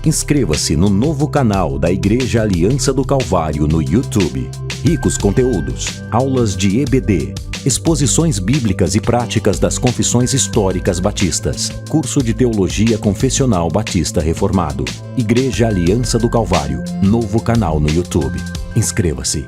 Inscreva-se no novo canal da Igreja Aliança do Calvário no YouTube. Ricos conteúdos, aulas de EBD, exposições bíblicas e práticas das confissões históricas batistas, curso de Teologia Confessional Batista Reformado. Igreja Aliança do Calvário, novo canal no YouTube. Inscreva-se.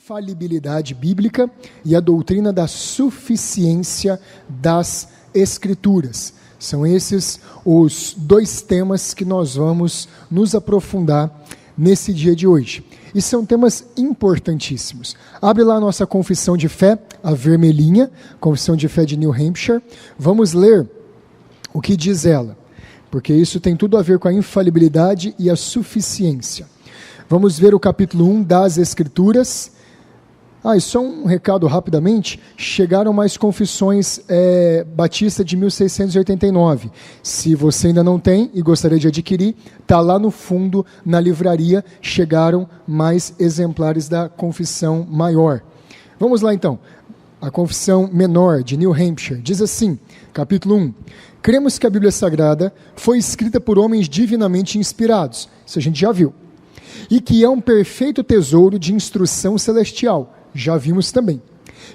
Falibilidade bíblica e a doutrina da suficiência das Escrituras. São esses os dois temas que nós vamos nos aprofundar nesse dia de hoje. E são temas importantíssimos. Abre lá a nossa confissão de fé, a vermelhinha, confissão de fé de New Hampshire. Vamos ler o que diz ela, porque isso tem tudo a ver com a infalibilidade e a suficiência. Vamos ver o capítulo 1 das Escrituras. E só um recado rapidamente, chegaram mais confissões Batista de 1689. Se você ainda não tem e gostaria de adquirir, está lá no fundo, na livraria, chegaram mais exemplares da confissão maior. Vamos lá então, a confissão menor de New Hampshire, diz assim, capítulo 1, cremos que a Bíblia Sagrada foi escrita por homens divinamente inspirados, isso a gente já viu, e que é um perfeito tesouro de instrução celestial, já vimos também,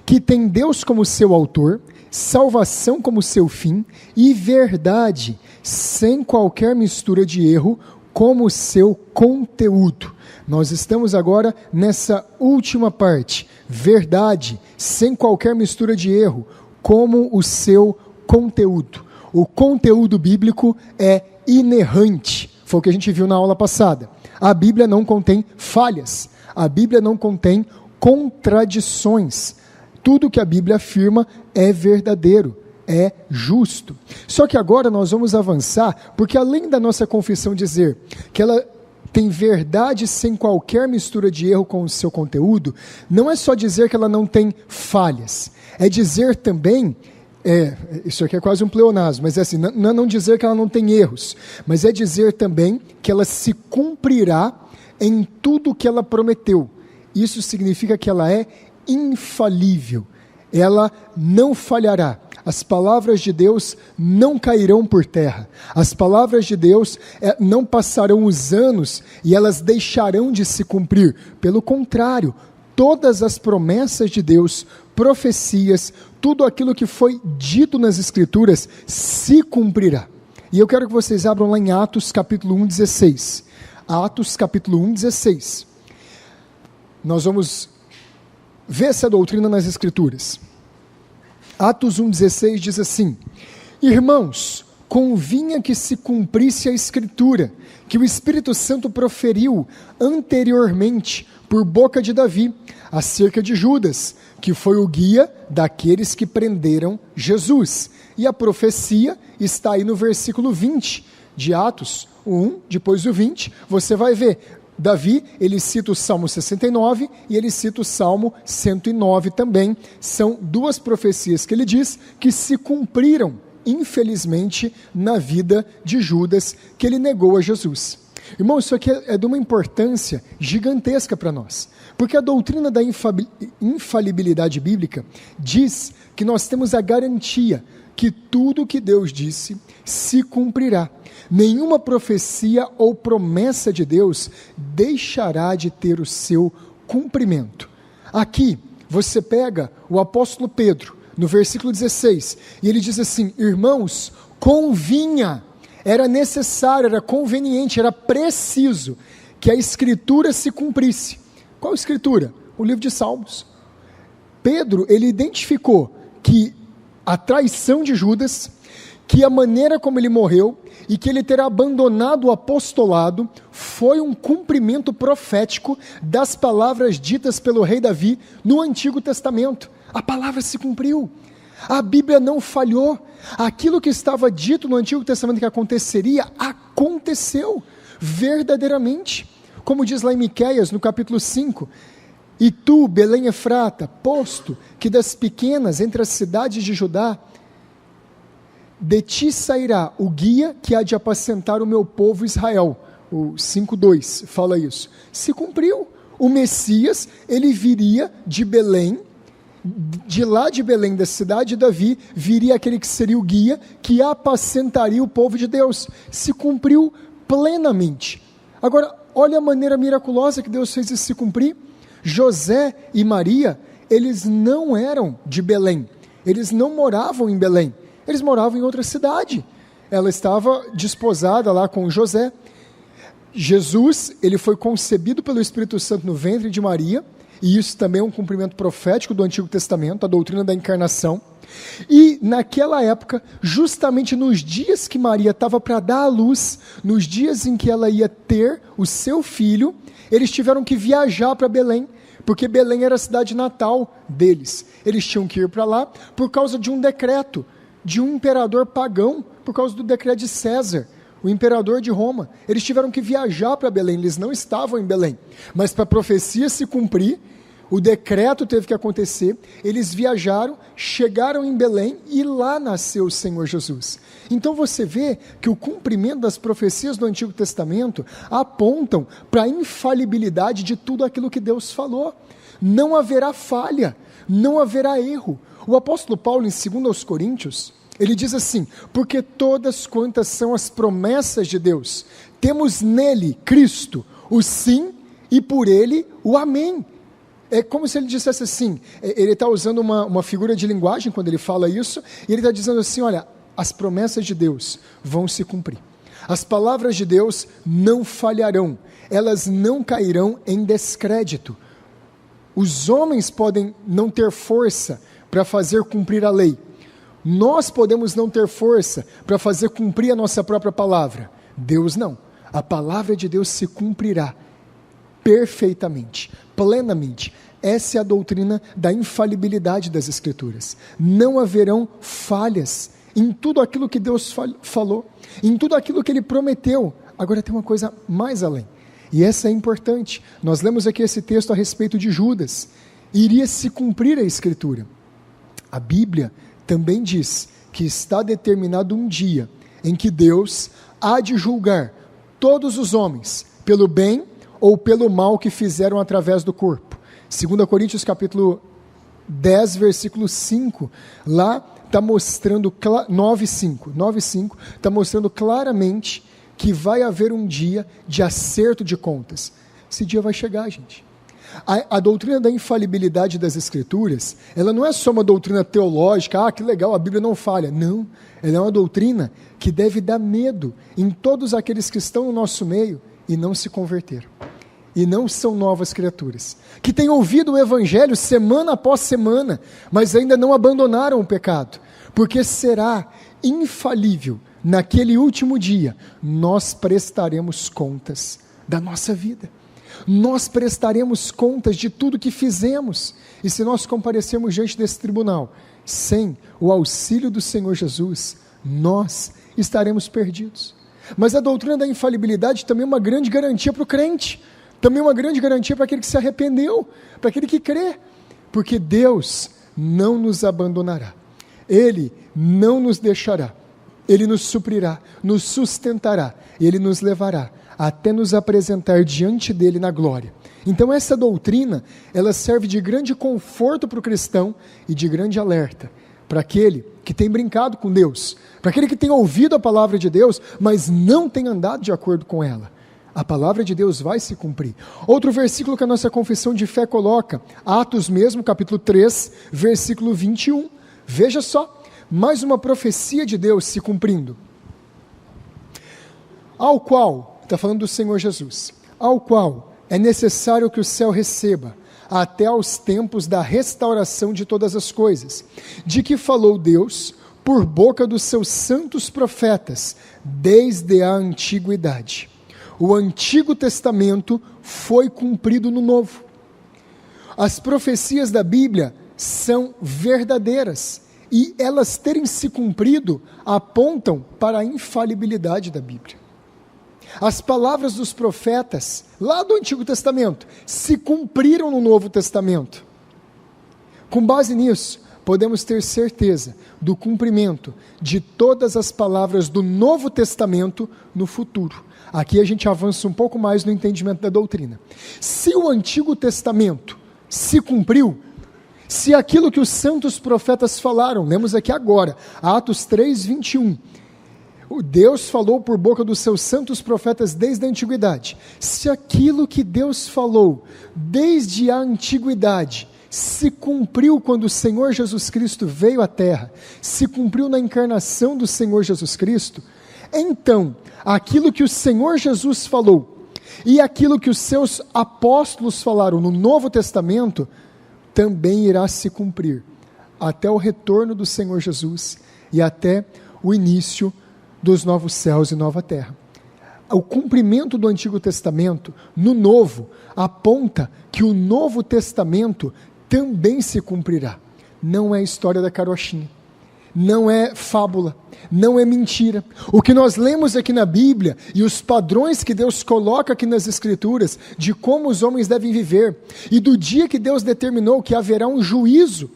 que tem Deus como seu autor, salvação como seu fim e verdade, sem qualquer mistura de erro, como seu conteúdo. Nós estamos agora nessa última parte, verdade, sem qualquer mistura de erro, como o seu conteúdo. O conteúdo bíblico é inerrante, foi o que a gente viu na aula passada. A Bíblia não contém falhas, a Bíblia não contém contradições. Tudo que a Bíblia afirma é verdadeiro, é justo. Só que agora nós vamos avançar, porque além da nossa confissão dizer que ela tem verdade sem qualquer mistura de erro com o seu conteúdo, não é só dizer que ela não tem falhas, é dizer também, isso aqui é quase um pleonasmo, mas é assim, não dizer que ela não tem erros, mas é dizer também que ela se cumprirá em tudo que ela prometeu. Isso significa que ela é infalível, ela não falhará. As palavras de Deus não cairão por terra. As palavras de Deus não passarão os anos e elas deixarão de se cumprir. Pelo contrário, todas as promessas de Deus, profecias, tudo aquilo que foi dito nas Escrituras se cumprirá. E eu quero que vocês abram lá em Atos capítulo 1:16. Atos capítulo 1:16. Nós vamos ver essa doutrina nas Escrituras. Atos 1:16 diz assim: irmãos, convinha que se cumprisse a Escritura, que o Espírito Santo proferiu anteriormente por boca de Davi, acerca de Judas, que foi o guia daqueles que prenderam Jesus. E a profecia está aí no versículo 20 de Atos 1, depois do 20, você vai ver. Davi, ele cita o Salmo 69 e ele cita o Salmo 109 também. São duas profecias que ele diz que se cumpriram, infelizmente, na vida de Judas, que ele negou a Jesus. Irmão, isso aqui é de uma importância gigantesca para nós, porque a doutrina da infalibilidade bíblica diz que nós temos a garantia que tudo que Deus disse se cumprirá. Nenhuma profecia ou promessa de Deus deixará de ter o seu cumprimento. Aqui, você pega o apóstolo Pedro, no versículo 16, e ele diz assim: irmãos, convinha, era necessário, era conveniente, era preciso que a Escritura se cumprisse. Qual Escritura? O livro de Salmos. Pedro, ele identificou que a traição de Judas, que a maneira como ele morreu e que ele terá abandonado o apostolado foi um cumprimento profético das palavras ditas pelo rei Davi no Antigo Testamento. A palavra se cumpriu. A Bíblia não falhou. Aquilo que estava dito no Antigo Testamento que aconteceria, aconteceu verdadeiramente. Como diz lá em Miqueias, no capítulo 5, e tu, Belém Efrata, posto que das pequenas entre as cidades de Judá, de ti sairá o guia que há de apacentar o meu povo Israel. O 5:2 fala isso. Se cumpriu. O Messias, ele viria de Belém de lá de Belém, da cidade de Davi, viria aquele que seria o guia, que apacentaria o povo de Deus. Se cumpriu plenamente. Agora, olha a maneira miraculosa que Deus fez isso se cumprir. José e Maria, eles não eram de Belém, eles não moravam em Belém, eles moravam em outra cidade. Ela estava desposada lá com José. Jesus, ele foi concebido pelo Espírito Santo no ventre de Maria, e isso também é um cumprimento profético do Antigo Testamento, a doutrina da encarnação. E naquela época, justamente nos dias que Maria estava para dar à luz, nos dias em que ela ia ter o seu filho, eles tiveram que viajar para Belém, porque Belém era a cidade natal deles. Eles tinham que ir para lá por causa de um decreto de um imperador pagão, por causa do decreto de César, o imperador de Roma. Eles tiveram que viajar para Belém, eles não estavam em Belém, mas para a profecia se cumprir, o decreto teve que acontecer, eles viajaram, chegaram em Belém e lá nasceu o Senhor Jesus. Então você vê que o cumprimento das profecias do Antigo Testamento apontam para a infalibilidade de tudo aquilo que Deus falou. Não haverá falha, não haverá erro. O apóstolo Paulo, em 2 Coríntios, ele diz assim: porque todas quantas são as promessas de Deus, temos nele, Cristo, o sim e por ele o amém. É como se ele dissesse assim, ele está usando uma figura de linguagem quando ele fala isso, e ele está dizendo assim, olha, as promessas de Deus vão se cumprir. As palavras de Deus não falharão, elas não cairão em descrédito. Os homens podem não ter força para fazer cumprir a lei. Nós podemos não ter força para fazer cumprir a nossa própria palavra. Deus não. A palavra de Deus se cumprirá perfeitamente, plenamente. Essa é a doutrina da infalibilidade das Escrituras. Não haverão falhas em tudo aquilo que Deus falou, em tudo aquilo que Ele prometeu. Agora tem uma coisa mais além, e essa é importante. Nós lemos aqui esse texto a respeito de Judas. Iria se cumprir a Escritura. A Bíblia também diz que está determinado um dia em que Deus há de julgar todos os homens pelo bem ou pelo mal que fizeram através do corpo. 2 Coríntios capítulo 10, versículo 5, lá está mostrando, 9:5, está mostrando claramente que vai haver um dia de acerto de contas. Esse dia vai chegar, gente. A doutrina da infalibilidade das Escrituras, ela não é só uma doutrina teológica, que legal, a Bíblia não falha. Não, ela é uma doutrina que deve dar medo em todos aqueles que estão no nosso meio e não se converteram, e não são novas criaturas, que têm ouvido o Evangelho semana após semana, mas ainda não abandonaram o pecado, porque será infalível, naquele último dia, nós prestaremos contas da nossa vida. Nós prestaremos contas de tudo que fizemos, e se nós comparecermos diante desse tribunal, sem o auxílio do Senhor Jesus, nós estaremos perdidos. Mas a doutrina da infalibilidade também é uma grande garantia para o crente, também uma grande garantia para aquele que se arrependeu, para aquele que crê, porque Deus não nos abandonará, Ele não nos deixará, Ele nos suprirá, nos sustentará, Ele nos levará até nos apresentar diante dele na glória. Então essa doutrina, ela serve de grande conforto para o cristão e de grande alerta para aquele que tem brincado com Deus, para aquele que tem ouvido a palavra de Deus, mas não tem andado de acordo com ela. A palavra de Deus vai se cumprir. Outro versículo que a nossa confissão de fé coloca, Atos mesmo, capítulo 3, versículo 21. Veja só, mais uma profecia de Deus se cumprindo. Ao qual, está falando do Senhor Jesus, ao qual é necessário que o céu receba, até aos tempos da restauração de todas as coisas, de que falou Deus por boca dos seus santos profetas, desde a antiguidade. O Antigo Testamento foi cumprido no Novo. As profecias da Bíblia são verdadeiras, e elas terem se cumprido apontam para a infalibilidade da Bíblia. As palavras dos profetas, lá do Antigo Testamento, se cumpriram no Novo Testamento. Com base nisso, podemos ter certeza do cumprimento de todas as palavras do Novo Testamento no futuro. Aqui a gente avança um pouco mais no entendimento da doutrina. Se o Antigo Testamento se cumpriu, Se aquilo que os santos profetas falaram, lemos aqui agora, Atos 3, 21, Deus falou por boca dos seus santos profetas desde a antiguidade. Se aquilo que Deus falou desde a antiguidade se cumpriu quando o Senhor Jesus Cristo veio à terra, se cumpriu na encarnação do Senhor Jesus Cristo, então, aquilo que o Senhor Jesus falou e aquilo que os seus apóstolos falaram no Novo Testamento, também irá se cumprir, até o retorno do Senhor Jesus e até o início dos novos céus e nova terra. O cumprimento do Antigo Testamento no Novo aponta que o Novo Testamento também se cumprirá. Não é história da carochinha, não é fábula, não é mentira. O que nós lemos aqui na Bíblia e os padrões que Deus coloca aqui nas Escrituras de como os homens devem viver e do dia que Deus determinou que haverá um juízo,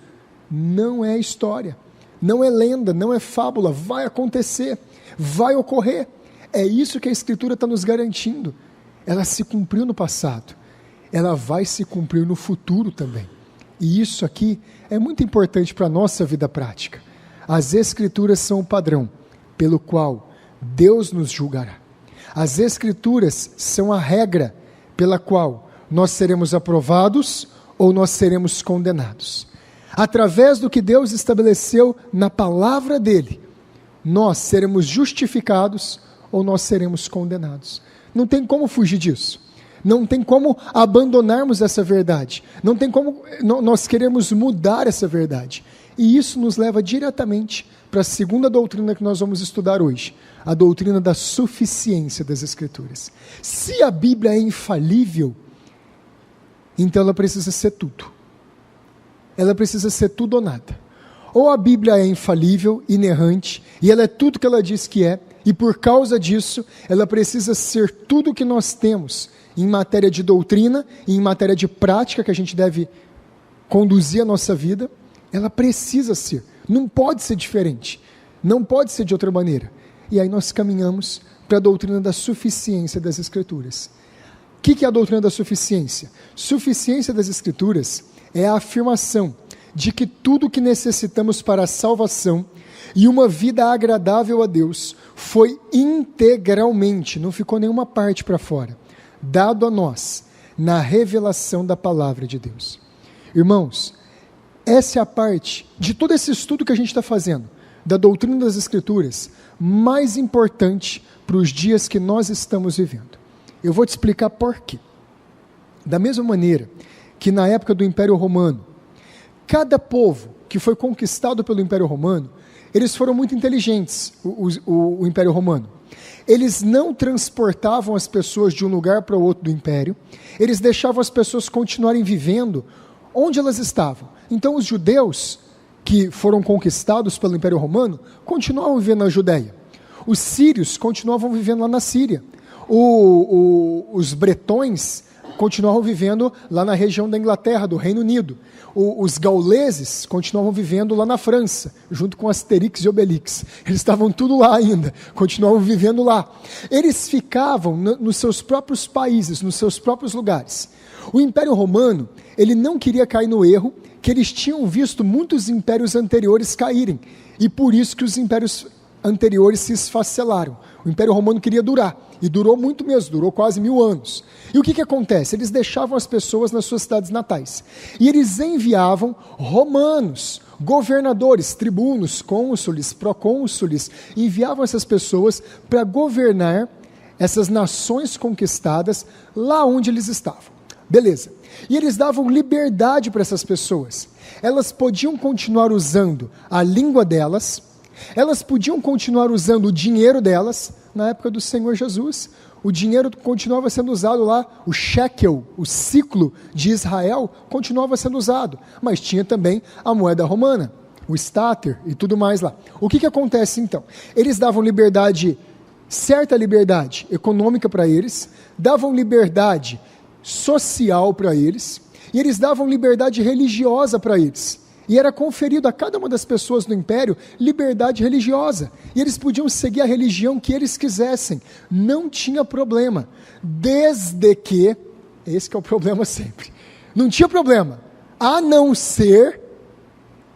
não é história, não é lenda, não é fábula, vai acontecer, vai ocorrer. É isso que a Escritura está nos garantindo. Ela se cumpriu no passado, ela vai se cumprir no futuro também. E isso aqui é muito importante para a nossa vida prática. As Escrituras são o padrão pelo qual Deus nos julgará. As Escrituras são a regra pela qual nós seremos aprovados ou nós seremos condenados. Através do que Deus estabeleceu na palavra dele, nós seremos justificados ou nós seremos condenados. Não tem como fugir disso. Não tem como abandonarmos essa verdade. Não tem como nós queremos mudar essa verdade. E isso nos leva diretamente para a segunda doutrina que nós vamos estudar hoje. A doutrina da suficiência das Escrituras. Se a Bíblia é infalível, então ela precisa ser tudo. Ela precisa ser tudo ou nada. Ou a Bíblia é infalível, inerrante, e ela é tudo que ela diz que é, e por causa disso, ela precisa ser tudo o que nós temos em matéria de doutrina e em matéria de prática que a gente deve conduzir a nossa vida. Ela precisa ser, não pode ser diferente, não pode ser de outra maneira. E aí nós caminhamos para a doutrina da suficiência das Escrituras. O que é a doutrina da suficiência? Suficiência das Escrituras é a afirmação de que tudo o que necessitamos para a salvação e uma vida agradável a Deus foi integralmente, não ficou nenhuma parte para fora, dado a nós na revelação da palavra de Deus. Irmãos, essa é a parte de todo esse estudo que a gente está fazendo, da doutrina das Escrituras, mais importante para os dias que nós estamos vivendo. Eu vou te explicar por quê. Da mesma maneira que na época do Império Romano, cada povo que foi conquistado pelo Império Romano, eles foram muito inteligentes, o Império Romano. Eles não transportavam as pessoas de um lugar para o outro do Império, eles deixavam as pessoas continuarem vivendo onde elas estavam. Então os judeus, que foram conquistados pelo Império Romano, continuavam vivendo na Judeia. Os sírios continuavam vivendo lá na Síria. Os bretões continuavam vivendo lá na região da Inglaterra, do Reino Unido. Os gauleses continuavam vivendo lá na França, junto com Asterix e Obelix. Eles estavam tudo lá ainda, continuavam vivendo lá. Eles ficavam nos seus próprios países, nos seus próprios lugares. O Império Romano, ele não queria cair no erro que eles tinham visto muitos impérios anteriores caírem, e por isso que os impérios anteriores se esfacelaram. O Império Romano queria durar, e durou muito mesmo, durou quase 1000 anos. E o que acontece? Eles deixavam as pessoas nas suas cidades natais, e eles enviavam romanos, governadores, tribunos, cônsules, procônsules, enviavam essas pessoas para governar essas nações conquistadas lá onde eles estavam. Beleza. E eles davam liberdade para essas pessoas. Elas podiam continuar usando a língua delas, elas podiam continuar usando o dinheiro delas. Na época do Senhor Jesus, o dinheiro continuava sendo usado lá, o shekel, o ciclo de Israel, continuava sendo usado, mas tinha também a moeda romana, o stater e tudo mais lá. O que acontece então? Eles davam liberdade, certa liberdade econômica para eles, davam liberdade social para eles, e eles davam liberdade religiosa para eles. E era conferido a cada uma das pessoas do império liberdade religiosa. E eles podiam seguir a religião que eles quisessem. Não tinha problema. Desde que, esse que é o problema sempre, não tinha problema, a não ser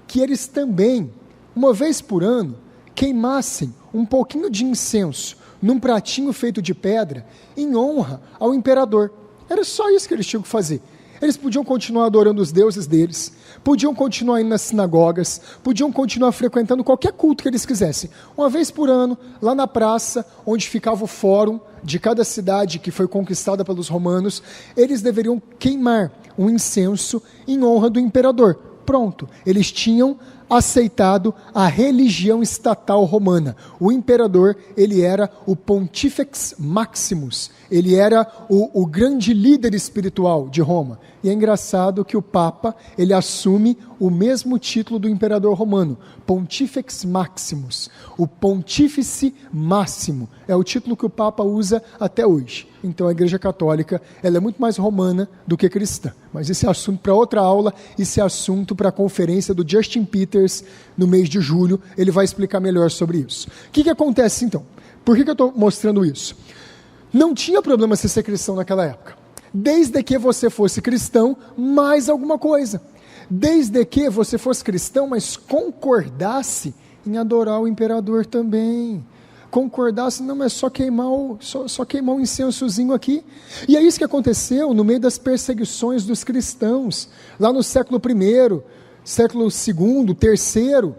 que eles também, uma vez por ano, queimassem um pouquinho de incenso num pratinho feito de pedra, em honra ao imperador. Era só isso que eles tinham que fazer. Eles podiam continuar adorando os deuses deles, podiam continuar indo nas sinagogas, podiam continuar frequentando qualquer culto que eles quisessem. Uma vez por ano, lá na praça, onde ficava o fórum de cada cidade que foi conquistada pelos romanos, eles deveriam queimar um incenso em honra do imperador. Pronto, eles tinham aceitado a religião estatal romana. O imperador, ele era o Pontifex Maximus, ele era o grande líder espiritual de Roma. E é engraçado que o Papa, ele assume o mesmo título do imperador romano, Pontifex Maximus. O Pontífice Máximo é o título que o Papa usa até hoje. Então a Igreja Católica, ela é muito mais romana do que cristã. Mas esse é assunto para outra aula, esse é assunto para a conferência do Justin Peters no mês de julho, ele vai explicar melhor sobre isso. O que acontece então? Por que eu estou mostrando isso? Não tinha problema você ser cristão naquela época, desde que você fosse cristão mais alguma coisa, desde que você fosse cristão, mas concordasse em adorar o imperador também, concordasse, não, mas só queimar um incensozinho aqui. E é isso que aconteceu no meio das perseguições dos cristãos, lá no século I, século II, III,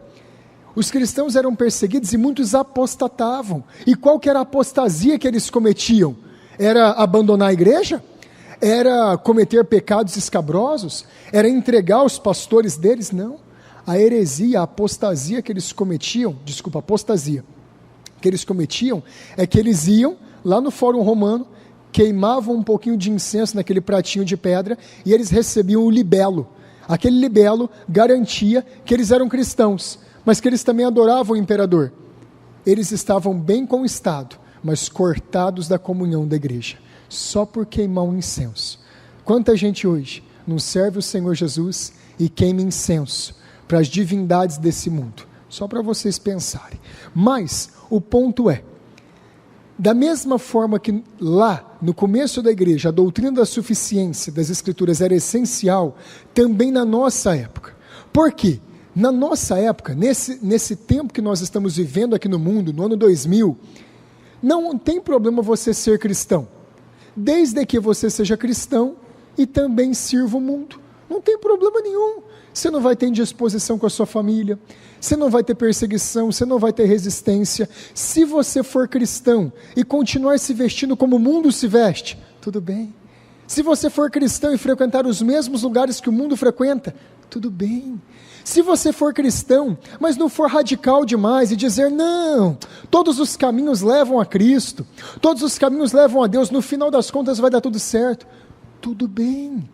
os cristãos eram perseguidos e muitos apostatavam. E qual que era a apostasia que eles cometiam? Era abandonar a igreja? Era cometer pecados escabrosos? Era entregar os pastores deles? Não. A heresia, a apostasia que eles cometiam, que eles cometiam, é que eles iam lá no Fórum Romano, queimavam um pouquinho de incenso naquele pratinho de pedra e eles recebiam o libelo. Aquele libelo garantia que eles eram cristãos, mas que eles também adoravam o imperador. Eles estavam bem com o Estado, mas cortados da comunhão da igreja, só por queimar um incenso. Quanta gente hoje não serve o Senhor Jesus e queima incenso para as divindades desse mundo? Só para vocês pensarem. Mas o ponto é, da mesma forma que lá, no começo da igreja, a doutrina da suficiência das Escrituras era essencial, também na nossa época. Por quê? Na nossa época, nesse tempo que nós estamos vivendo aqui no mundo, no ano 2000, não tem problema você ser cristão, desde que você seja cristão e também sirva o mundo. Não tem problema nenhum. Você não vai ter indisposição com a sua família, você não vai ter perseguição, você não vai ter resistência. Se você for cristão e continuar se vestindo como o mundo se veste, tudo bem. Se você for cristão e frequentar os mesmos lugares que o mundo frequenta, tudo bem. Se você for cristão, mas não for radical demais e dizer, não, todos os caminhos levam a Cristo, todos os caminhos levam a Deus, no final das contas vai dar tudo certo, tudo bem.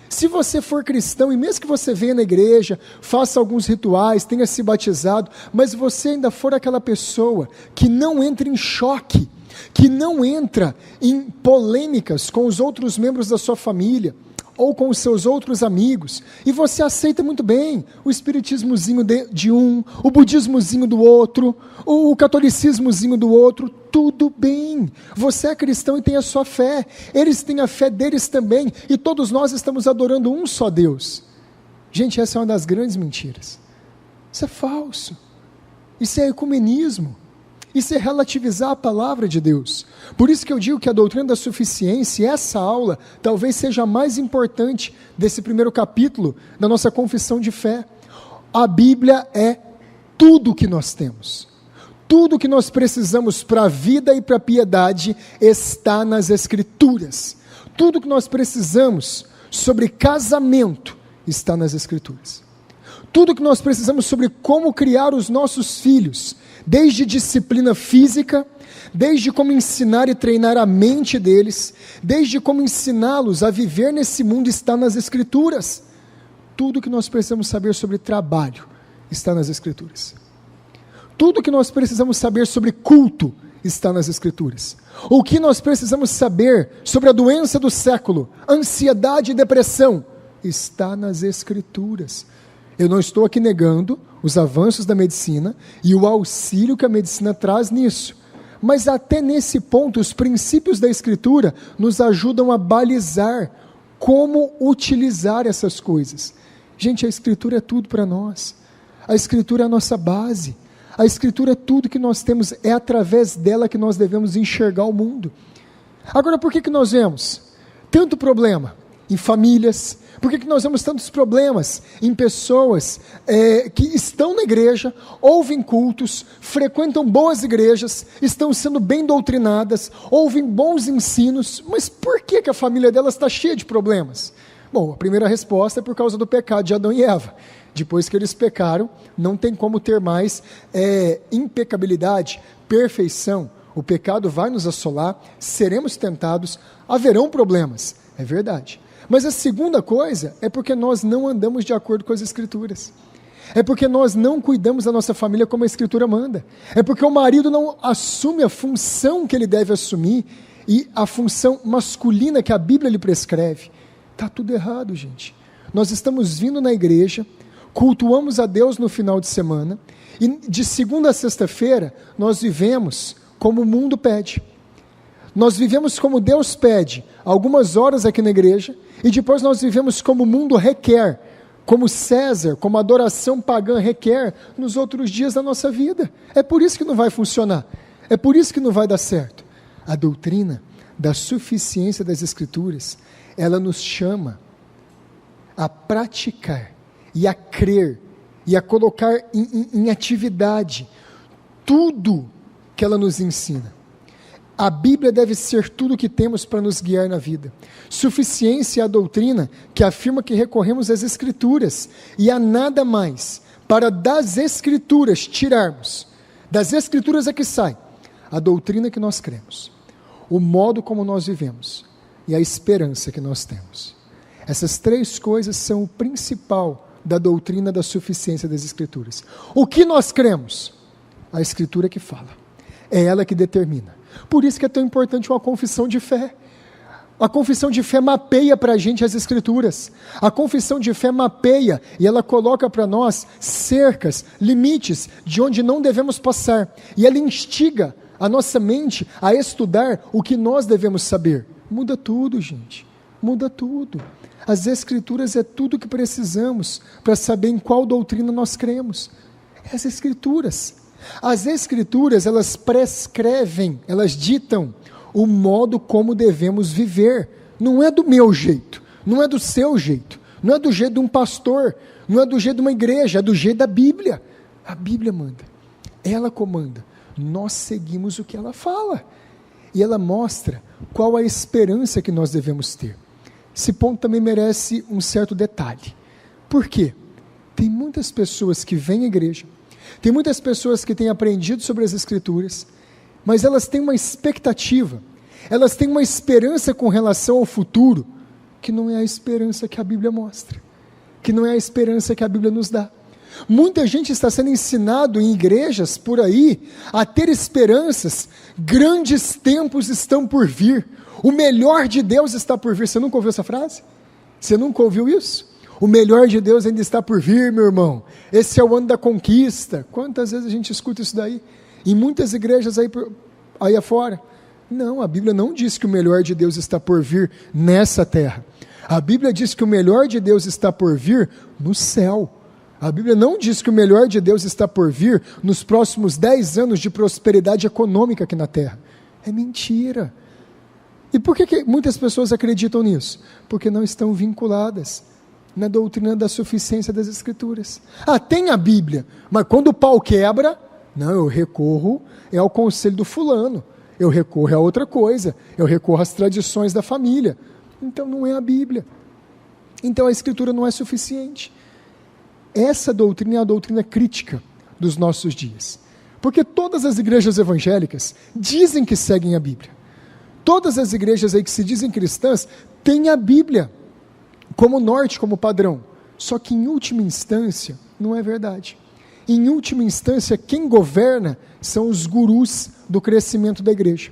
Se você for cristão, e mesmo que você venha na igreja, faça alguns rituais, tenha se batizado, mas você ainda for aquela pessoa que não entra em choque, que não entra em polêmicas com os outros membros da sua família, ou com os seus outros amigos, e você aceita muito bem o espiritismozinho de um, o budismozinho do outro, o catolicismozinho do outro, tudo bem, você é cristão e tem a sua fé, eles têm a fé deles também, e todos nós estamos adorando um só Deus. Gente, essa é uma das grandes mentiras, isso é falso, isso é ecumenismo, isso é relativizar a palavra de Deus. Por isso que eu digo que a doutrina da suficiência, essa aula, talvez seja a mais importante desse primeiro capítulo da nossa confissão de fé. A Bíblia é tudo o que nós temos. Tudo o que nós precisamos para a vida e para a piedade está nas Escrituras. Tudo o que nós precisamos sobre casamento está nas Escrituras. Tudo o que nós precisamos sobre como criar os nossos filhos, desde disciplina física, desde como ensinar e treinar a mente deles, desde como ensiná-los a viver nesse mundo, está nas Escrituras. Tudo que nós precisamos saber sobre trabalho está nas Escrituras. Tudo que nós precisamos saber sobre culto está nas Escrituras. O que nós precisamos saber sobre a doença do século, ansiedade e depressão, está nas Escrituras. Eu não estou aqui negando os avanços da medicina e o auxílio que a medicina traz nisso. Mas até nesse ponto, os princípios da Escritura nos ajudam a balizar como utilizar essas coisas. Gente, a Escritura é tudo para nós. A Escritura é a nossa base. A Escritura é tudo que nós temos, é através dela que nós devemos enxergar o mundo. Agora, por que nós vemos tanto problema em famílias? Por que nós vemos tantos problemas em pessoas que estão na igreja, ouvem cultos, frequentam boas igrejas, estão sendo bem doutrinadas, ouvem bons ensinos, mas por que a família delas está cheia de problemas? Bom, a primeira resposta é por causa do pecado de Adão e Eva. Depois que eles pecaram, não tem como ter mais impecabilidade, perfeição. O pecado vai nos assolar, seremos tentados, haverão problemas, é verdade. Mas a segunda coisa é porque nós não andamos de acordo com as Escrituras. É porque nós não cuidamos da nossa família como a Escritura manda. É porque o marido não assume a função que ele deve assumir e a função masculina que a Bíblia lhe prescreve. Está tudo errado, gente. Nós estamos vindo na igreja, cultuamos a Deus no final de semana e de segunda a sexta-feira nós vivemos como o mundo pede. Nós vivemos como Deus pede, algumas horas aqui na igreja, e depois nós vivemos como o mundo requer, como César, como a adoração pagã requer nos outros dias da nossa vida. É por isso que não vai funcionar, é por isso que não vai dar certo. A doutrina da suficiência das Escrituras, ela nos chama a praticar e a crer e a colocar em atividade tudo que ela nos ensina. A Bíblia deve ser tudo o que temos para nos guiar na vida. Suficiência é a doutrina que afirma que recorremos às Escrituras e a nada mais para das Escrituras tirarmos. Das Escrituras é que sai a doutrina que nós cremos, o modo como nós vivemos e a esperança que nós temos. Essas três coisas são o principal da doutrina da suficiência das Escrituras. O que nós cremos? A Escritura que fala. É ela que determina. Por isso que é tão importante uma confissão de fé. A confissão de fé mapeia para a gente as Escrituras. A confissão de fé mapeia e ela coloca para nós cercas, limites de onde não devemos passar. E ela instiga a nossa mente a estudar o que nós devemos saber. Muda tudo, gente. Muda tudo. As Escrituras é tudo o que precisamos para saber em qual doutrina nós cremos. As Escrituras. As Escrituras, elas prescrevem, elas ditam o modo como devemos viver. Não é do meu jeito, não é do seu jeito, não é do jeito de um pastor, não é do jeito de uma igreja, é do jeito da Bíblia. A Bíblia manda, ela comanda, nós seguimos o que ela fala. E ela mostra qual a esperança que nós devemos ter. Esse ponto também merece um certo detalhe. Por quê? Tem muitas pessoas que vêm à igreja, tem muitas pessoas que têm aprendido sobre as Escrituras, mas elas têm uma expectativa, elas têm uma esperança com relação ao futuro, que não é a esperança que a Bíblia mostra, que não é a esperança que a Bíblia nos dá. Muita gente está sendo ensinado em igrejas por aí a ter esperanças, grandes tempos estão por vir, o melhor de Deus está por vir. Você nunca ouviu essa frase? Você nunca ouviu isso? O melhor de Deus ainda está por vir, meu irmão. Esse é o ano da conquista. Quantas vezes a gente escuta isso daí? Em muitas igrejas aí afora. Não, a Bíblia não diz que o melhor de Deus está por vir nessa terra. A Bíblia diz que o melhor de Deus está por vir no céu. A Bíblia não diz que o melhor de Deus está por vir nos próximos 10 anos de prosperidade econômica aqui na terra. É mentira. E por que muitas pessoas acreditam nisso? Porque não estão vinculadas na doutrina da suficiência das Escrituras. Tem a Bíblia, mas quando o pau quebra, não, eu recorro ao conselho do fulano, eu recorro a outra coisa, eu recorro às tradições da família. Então não é a Bíblia. Então a Escritura não é suficiente. Essa doutrina é a doutrina crítica dos nossos dias. Porque todas as igrejas evangélicas dizem que seguem a Bíblia. Todas as igrejas aí que se dizem cristãs têm a Bíblia como norte, como padrão. Só que em última instância, não é verdade. Em última instância, quem governa são os gurus do crescimento da igreja.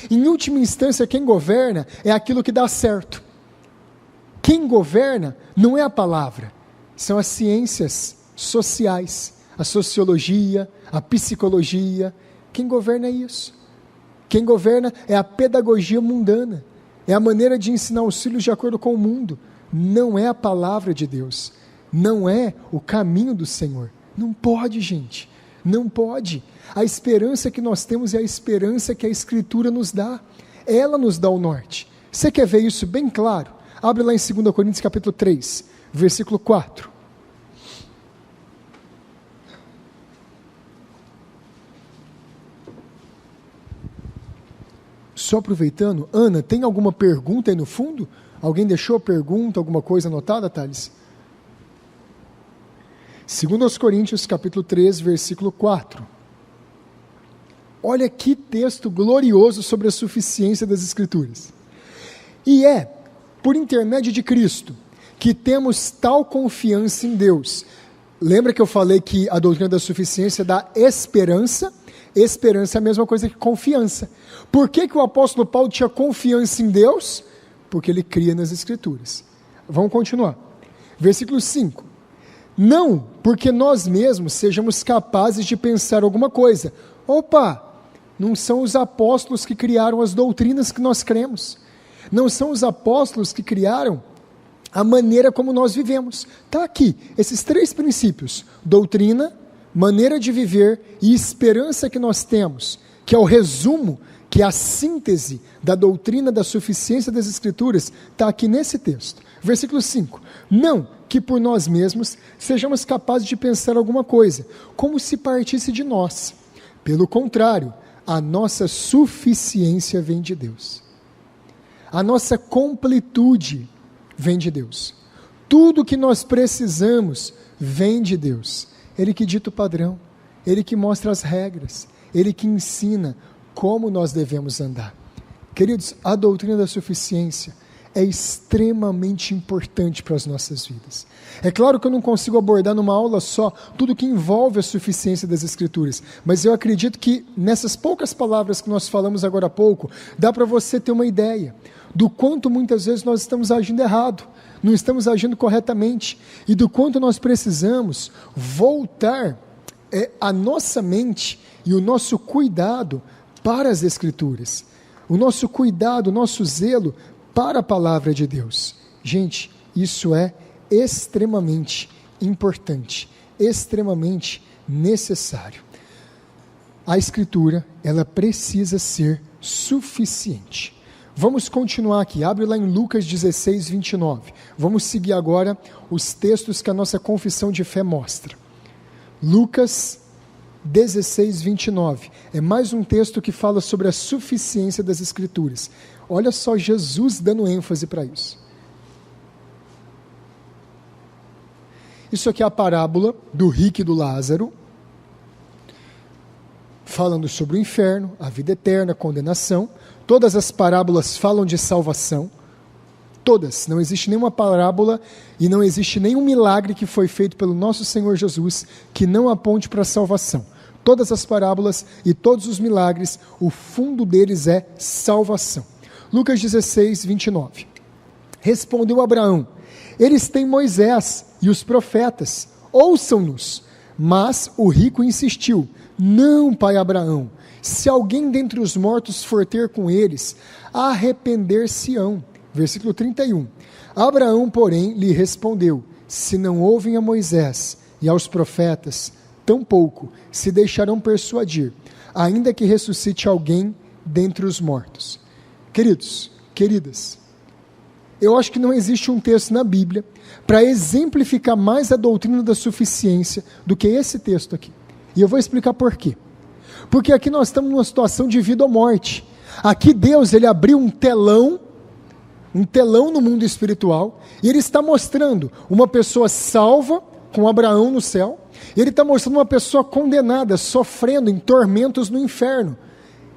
Em última instância, quem governa é aquilo que dá certo. Quem governa não é a palavra, são as ciências sociais, a sociologia, a psicologia. Quem governa é isso. Quem governa é a pedagogia mundana, é a maneira de ensinar os filhos de acordo com o mundo. Não é a palavra de Deus, não é o caminho do Senhor. Não pode, gente. Não pode. A esperança que nós temos é a esperança que a Escritura nos dá. Ela nos dá o norte. Você quer ver isso bem claro? Abre lá em 2 Coríntios capítulo 3, versículo 4. Só aproveitando, Ana, tem alguma pergunta aí no fundo? Alguém deixou pergunta, alguma coisa anotada, Thales? 2 Coríntios capítulo 3, versículo 4. Olha que texto glorioso sobre a suficiência das Escrituras. E é por intermédio de Cristo que temos tal confiança em Deus. Lembra que eu falei que a doutrina da suficiência dá esperança? Esperança é a mesma coisa que confiança. Por que o apóstolo Paulo tinha confiança em Deus? Porque ele cria nas Escrituras. Vamos continuar. Versículo 5. Não porque nós mesmos sejamos capazes de pensar alguma coisa. Opa, não são os apóstolos que criaram as doutrinas que nós cremos. Não são os apóstolos que criaram a maneira como nós vivemos. Está aqui, esses 3 princípios: doutrina, maneira de viver e esperança que nós temos, que é o resumo, que é a síntese da doutrina da suficiência das Escrituras, está aqui nesse texto. Versículo 5. Não que por nós mesmos sejamos capazes de pensar alguma coisa, como se partisse de nós. Pelo contrário, a nossa suficiência vem de Deus. A nossa completude vem de Deus. Tudo que nós precisamos vem de Deus. Ele que dita o padrão, Ele que mostra as regras, Ele que ensina como nós devemos andar. Queridos, a doutrina da suficiência é extremamente importante para as nossas vidas. É claro que eu não consigo abordar numa aula só tudo que envolve a suficiência das Escrituras, mas eu acredito que nessas poucas palavras que nós falamos agora há pouco, dá para você ter uma ideia do quanto muitas vezes nós estamos agindo errado, não estamos agindo corretamente, e do quanto nós precisamos voltar a nossa mente e o nosso cuidado para as Escrituras, o nosso cuidado, o nosso zelo para a palavra de Deus. Gente, isso é extremamente importante, extremamente necessário. A Escritura, ela precisa ser suficiente. Vamos continuar aqui, abre lá em Lucas 16, 29. Vamos seguir agora os textos que a nossa confissão de fé mostra. Lucas 16, 29. É mais um texto que fala sobre a suficiência das Escrituras. Olha só Jesus dando ênfase para isso. Isso aqui é a parábola do rico e do Lázaro, falando sobre o inferno, a vida eterna, a condenação. Todas as parábolas falam de salvação. Todas. Não existe nenhuma parábola e não existe nenhum milagre que foi feito pelo nosso Senhor Jesus que não aponte para a salvação. Todas as parábolas e todos os milagres, o fundo deles é salvação. Lucas 16, 29. Respondeu Abraão: eles têm Moisés e os profetas, ouçam-nos. Mas o rico insistiu: não, pai Abraão, se alguém dentre os mortos for ter com eles, arrepender-se-ão. Versículo 31. Abraão, porém, lhe respondeu: se não ouvem a Moisés e aos profetas, tampouco se deixarão persuadir, ainda que ressuscite alguém dentre os mortos. Queridos, queridas, eu acho que não existe um texto na Bíblia para exemplificar mais a doutrina da suficiência do que esse texto aqui. E eu vou explicar por quê. Porque aqui nós estamos numa situação de vida ou morte. Aqui Deus, Ele abriu um telão no mundo espiritual, e Ele está mostrando uma pessoa salva, com Abraão no céu, e Ele está mostrando uma pessoa condenada, sofrendo em tormentos no inferno.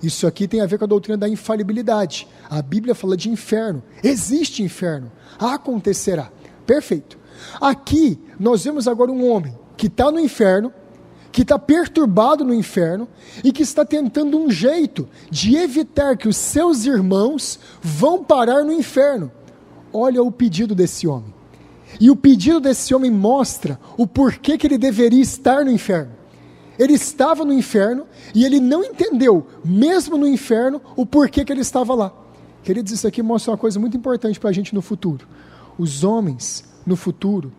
Isso aqui tem a ver com a doutrina da infalibilidade. A Bíblia fala de inferno. Existe inferno. Acontecerá. Perfeito. Aqui nós vemos agora um homem que está no inferno, que está perturbado no inferno e que está tentando um jeito de evitar que os seus irmãos vão parar no inferno. Olha o pedido desse homem. E o pedido desse homem mostra o porquê que ele deveria estar no inferno. Ele estava no inferno e ele não entendeu, mesmo no inferno, o porquê que ele estava lá. Queridos, isso aqui mostra uma coisa muito importante para a gente no futuro. Os homens, no futuro,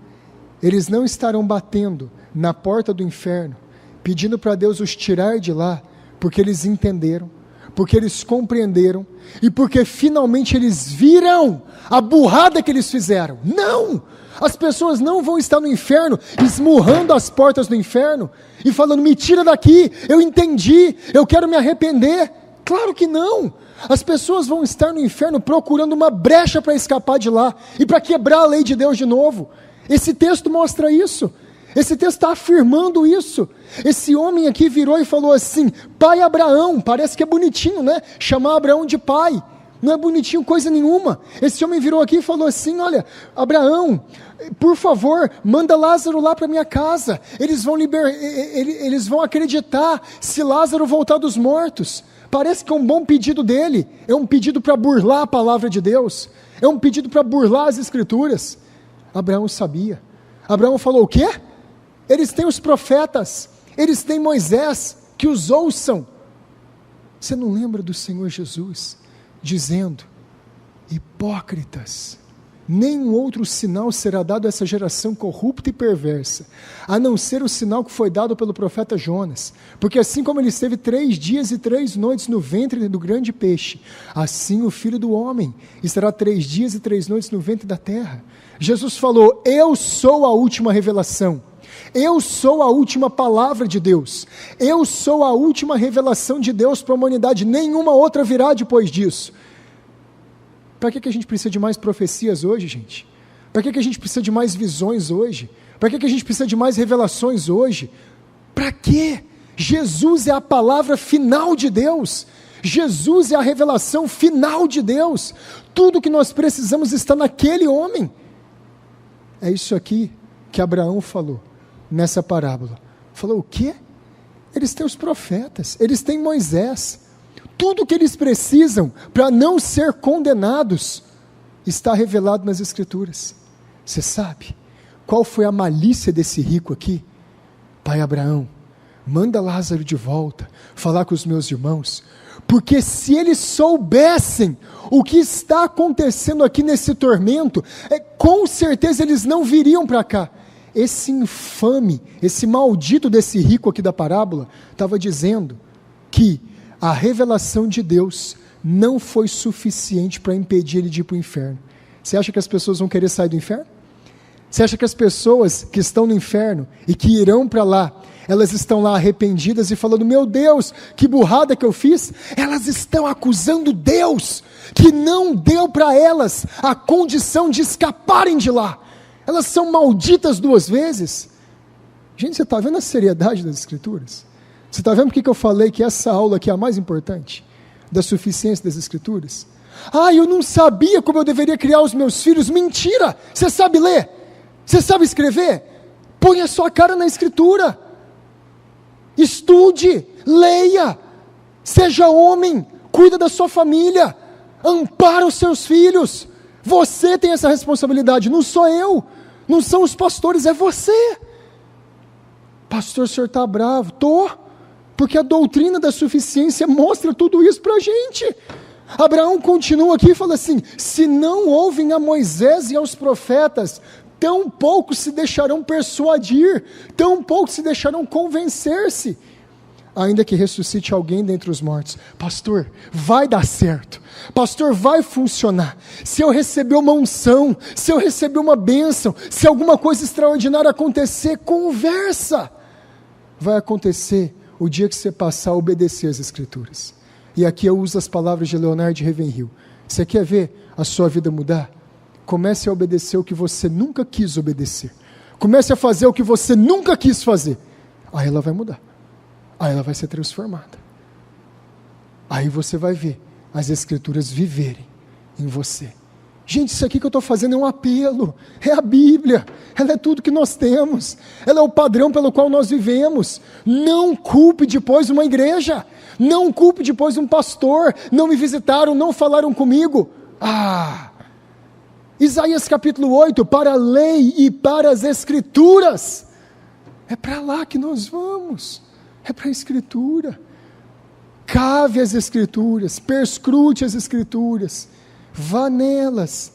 eles não estarão batendo na porta do inferno, pedindo para Deus os tirar de lá, porque eles entenderam, porque eles compreenderam, e porque finalmente eles viram a burrada que eles fizeram. Não! As pessoas não vão estar no inferno, esmurrando as portas do inferno, e falando, me tira daqui, eu entendi, eu quero me arrepender. Claro que não! As pessoas vão estar no inferno procurando uma brecha para escapar de lá, e para quebrar a lei de Deus de novo. Esse texto mostra isso. Esse texto está afirmando isso. Esse homem aqui virou e falou assim, pai Abraão, parece que é bonitinho, né? Chamar Abraão de pai, não é bonitinho coisa nenhuma. Esse homem virou aqui e falou assim, olha, Abraão, por favor, manda Lázaro lá para minha casa, eles vão acreditar se Lázaro voltar dos mortos. Parece que é um bom pedido dele, é um pedido para burlar a palavra de Deus, é um pedido para burlar as escrituras. Abraão sabia. Abraão falou, o quê? Eles têm os profetas, eles têm Moisés, que os ouçam. Você não lembra do Senhor Jesus dizendo, hipócritas, nenhum outro sinal será dado a essa geração corrupta e perversa, a não ser o sinal que foi dado pelo profeta Jonas, porque assim como ele esteve 3 dias e 3 noites no ventre do grande peixe, assim o Filho do Homem estará 3 dias e 3 noites no ventre da terra. Jesus falou, eu sou a última revelação, eu sou a última palavra de Deus, eu sou a última revelação de Deus para a humanidade, nenhuma outra virá depois disso. Para que a gente precisa de mais profecias hoje, gente? Para que a gente precisa de mais visões hoje? Para que a gente precisa de mais revelações hoje? Para quê? Jesus é a palavra final de Deus, Jesus é a revelação final de Deus, tudo que nós precisamos está naquele homem. É isso aqui que Abraão falou nessa parábola. Falou o quê? Eles têm os profetas, eles têm Moisés, tudo que eles precisam para não ser condenados está revelado nas escrituras. Você sabe qual foi a malícia desse rico aqui? Pai Abraão, manda Lázaro de volta, falar com os meus irmãos, porque se eles soubessem o que está acontecendo aqui nesse tormento, com certeza eles não viriam para cá. Esse infame, esse maldito desse rico aqui da parábola, estava dizendo que a revelação de Deus não foi suficiente para impedir ele de ir para o inferno. Você acha que as pessoas vão querer sair do inferno? Você acha que as pessoas que estão no inferno e que irão para lá, elas estão lá arrependidas e falando, meu Deus, que burrada que eu fiz? Elas estão acusando Deus, que não deu para elas a condição de escaparem de lá. Elas são malditas 2 vezes. Gente, você está vendo a seriedade das escrituras? Você está vendo porque eu falei que essa aula aqui é a mais importante? Da suficiência das escrituras? Eu não sabia como eu deveria criar os meus filhos. Mentira! Você sabe ler? Você sabe escrever? Põe a sua cara na escritura. Estude, leia, seja homem, cuida da sua família, ampara os seus filhos. Você tem essa responsabilidade, não sou eu, não são os pastores, é você. Pastor, o senhor está bravo? Porque a doutrina da suficiência mostra tudo isso para a gente. Abraão continua aqui e fala assim, se não ouvem a Moisés e aos profetas, tão pouco se deixarão persuadir, tão pouco se deixarão convencer-se, ainda que ressuscite alguém dentre os mortos. Pastor, vai dar certo, pastor, vai funcionar, se eu receber uma unção, se eu receber uma bênção, se alguma coisa extraordinária acontecer, conversa, vai acontecer o dia que você passar a obedecer as escrituras. E aqui eu uso as palavras de Leonard de Ravenhill. Você quer ver a sua vida mudar? Comece a obedecer o que você nunca quis obedecer. Comece a fazer o que você nunca quis fazer. Aí ela vai mudar. Aí ela vai ser transformada. Aí você vai ver as escrituras viverem em você. Gente, isso aqui que eu estou fazendo é um apelo, é a Bíblia, ela é tudo que nós temos, ela é o padrão pelo qual nós vivemos. Não culpe depois uma igreja, não culpe depois um pastor, não me visitaram, não falaram comigo. Isaías capítulo 8, para a lei e para as escrituras, é para lá que nós vamos, é para a escritura. Cave as escrituras, perscrute as escrituras, vá nelas.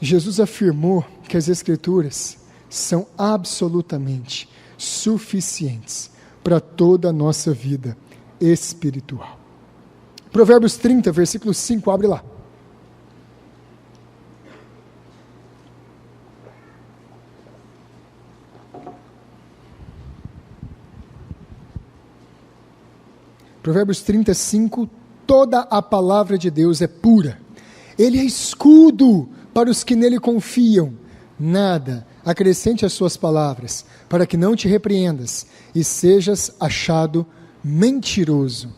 Jesus afirmou que as escrituras são absolutamente suficientes para toda a nossa vida espiritual. Provérbios 30, versículo 5, abre lá. Provérbios 35, toda a palavra de Deus é pura. Ele é escudo para os que nele confiam. Nada acrescente às suas palavras, para que não te repreendas e sejas achado mentiroso.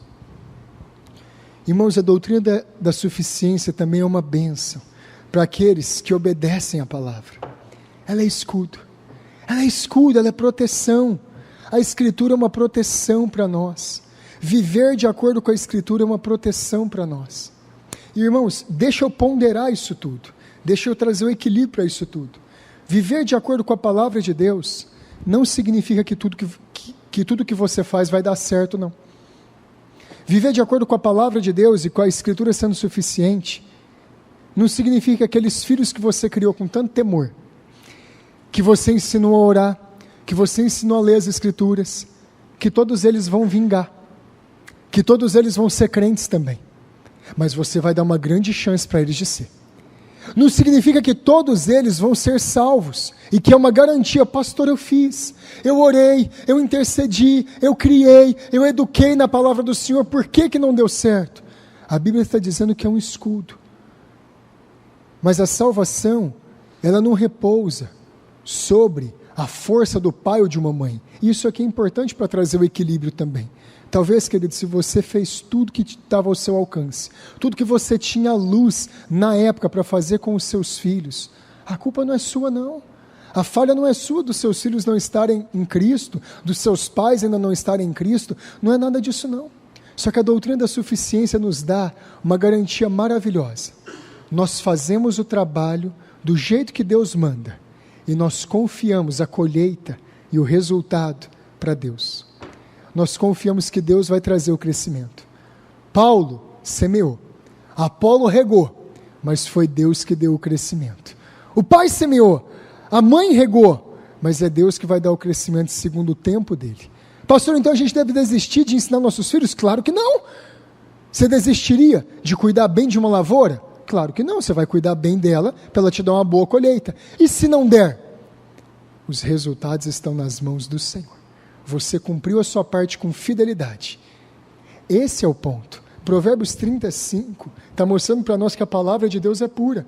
Irmãos, a doutrina da suficiência também é uma bênção para aqueles que obedecem à palavra. Ela é escudo. Ela é escudo, ela é proteção. A Escritura é uma proteção para nós. Viver de acordo com a Escritura é uma proteção para nós. E, irmãos, deixa eu ponderar isso tudo. Deixa eu trazer o equilíbrio para isso tudo. Viver de acordo com a palavra de Deus não significa que tudo que você faz vai dar certo, não. Viver de acordo com a palavra de Deus e com a Escritura sendo suficiente não significa que aqueles filhos que você criou com tanto temor, que você ensinou a orar, que você ensinou a ler as Escrituras, que todos eles vão vingar, que todos eles vão ser crentes também, mas você vai dar uma grande chance para eles de ser. Não significa que todos eles vão ser salvos, e que é uma garantia. Pastor, eu fiz, eu orei, eu intercedi, eu criei, eu eduquei na palavra do Senhor, por que não deu certo? A Bíblia está dizendo que é um escudo, mas a salvação, ela não repousa sobre a força do pai ou de uma mãe. Isso aqui é importante para trazer o equilíbrio também. Talvez, querido, se você fez tudo que estava ao seu alcance, tudo que você tinha luz na época para fazer com os seus filhos, a culpa não é sua, não. A falha não é sua dos seus filhos não estarem em Cristo, dos seus pais ainda não estarem em Cristo, não é nada disso, não. Só que a doutrina da suficiência nos dá uma garantia maravilhosa. Nós fazemos o trabalho do jeito que Deus manda, e nós confiamos a colheita e o resultado para Deus. Nós confiamos que Deus vai trazer o crescimento. Paulo semeou, Apolo regou, mas foi Deus que deu o crescimento. O pai semeou, a mãe regou, mas é Deus que vai dar o crescimento segundo o tempo dele. Pastor, então a gente deve desistir de ensinar nossos filhos? Claro que não. Você desistiria de cuidar bem de uma lavoura? Claro que não, você vai cuidar bem dela para ela te dar uma boa colheita. E se não der? Os resultados estão nas mãos do Senhor. Você cumpriu a sua parte com fidelidade. Esse é o ponto. Provérbios 35 está mostrando para nós que a palavra de Deus é pura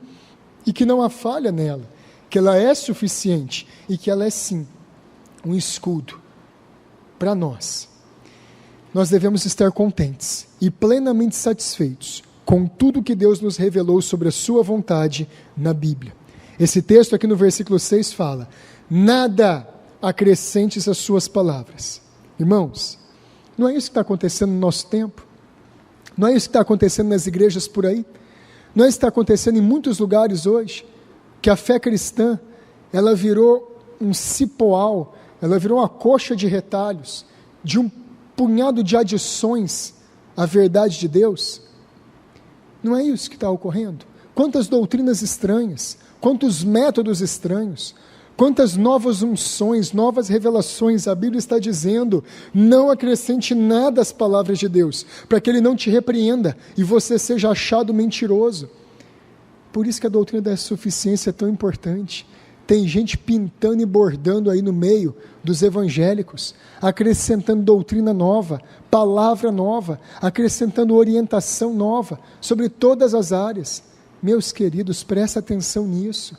e que não há falha nela, que ela é suficiente e que ela é sim um escudo para nós. Nós devemos estar contentes e plenamente satisfeitos com tudo que Deus nos revelou sobre a sua vontade na Bíblia. Esse texto aqui no versículo 6 fala: nada acrescentes as suas palavras. Irmãos, não é isso que está acontecendo no nosso tempo? Não é isso que está acontecendo nas igrejas por aí? Não é isso que está acontecendo em muitos lugares hoje? Que a fé cristã, ela virou um cipoal, ela virou uma coxa de retalhos, de um punhado de adições à verdade de Deus? Não é isso que está ocorrendo? Quantas doutrinas estranhas, quantos métodos estranhos, quantas novas unções, novas revelações. A Bíblia está dizendo: não acrescente nada às palavras de Deus, para que Ele não te repreenda e você seja achado mentiroso. Por isso que a doutrina da suficiência é tão importante. Tem gente pintando e bordando aí no meio dos evangélicos, acrescentando doutrina nova, palavra nova, acrescentando orientação nova sobre todas as áreas. Meus queridos, presta atenção nisso.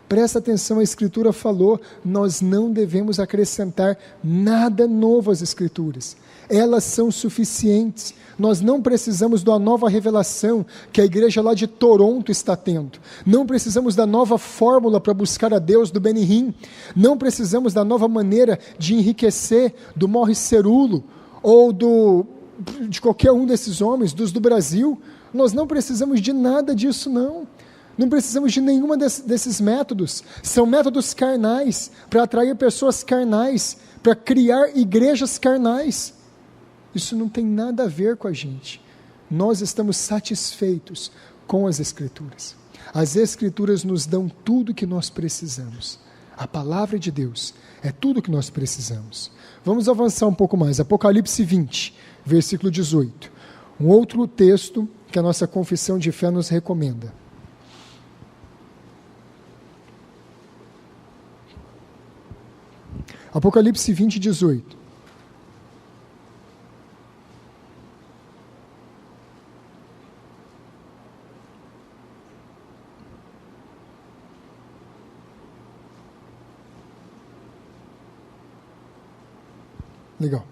Presta atenção, a Escritura falou, nós não devemos acrescentar nada novo às Escrituras. Elas são suficientes. Nós não precisamos da nova revelação que a igreja lá de Toronto está tendo. Não precisamos da nova fórmula para buscar a Deus do Benihim. Não precisamos da nova maneira de enriquecer do Morris Cerullo ou de qualquer um desses homens, dos do Brasil. Nós não precisamos de nada disso, não. Não precisamos de nenhuma desses métodos. São métodos carnais, para atrair pessoas carnais, para criar igrejas carnais. Isso não tem nada a ver com a gente. Nós estamos satisfeitos com as Escrituras. As Escrituras nos dão tudo o que nós precisamos. A palavra de Deus é tudo o que nós precisamos. Vamos avançar um pouco mais. Apocalipse 20, versículo 18. Um outro texto que a nossa confissão de fé nos recomenda. Apocalipse 20, 18. Legal.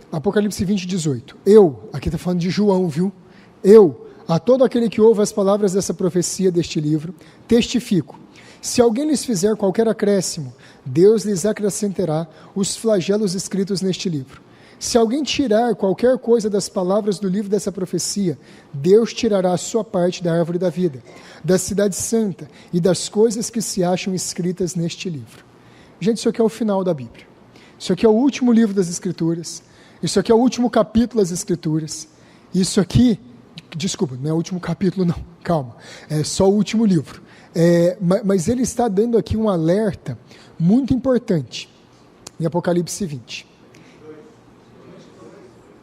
Apocalipse 20, 18. Aqui está falando de João, viu? A todo aquele que ouve as palavras dessa profecia deste livro, testifico. Se alguém lhes fizer qualquer acréscimo, Deus lhes acrescentará os flagelos escritos neste livro. Se alguém tirar qualquer coisa das palavras do livro dessa profecia, Deus tirará a sua parte da árvore da vida, da cidade santa e das coisas que se acham escritas neste livro. Gente, isso aqui é o final da Bíblia. Isso aqui é o último livro das Escrituras. Isso aqui é o último capítulo das Escrituras. Isso aqui, desculpa, não é o último capítulo não, calma, é só o último livro. Mas ele está dando aqui um alerta muito importante em Apocalipse 20.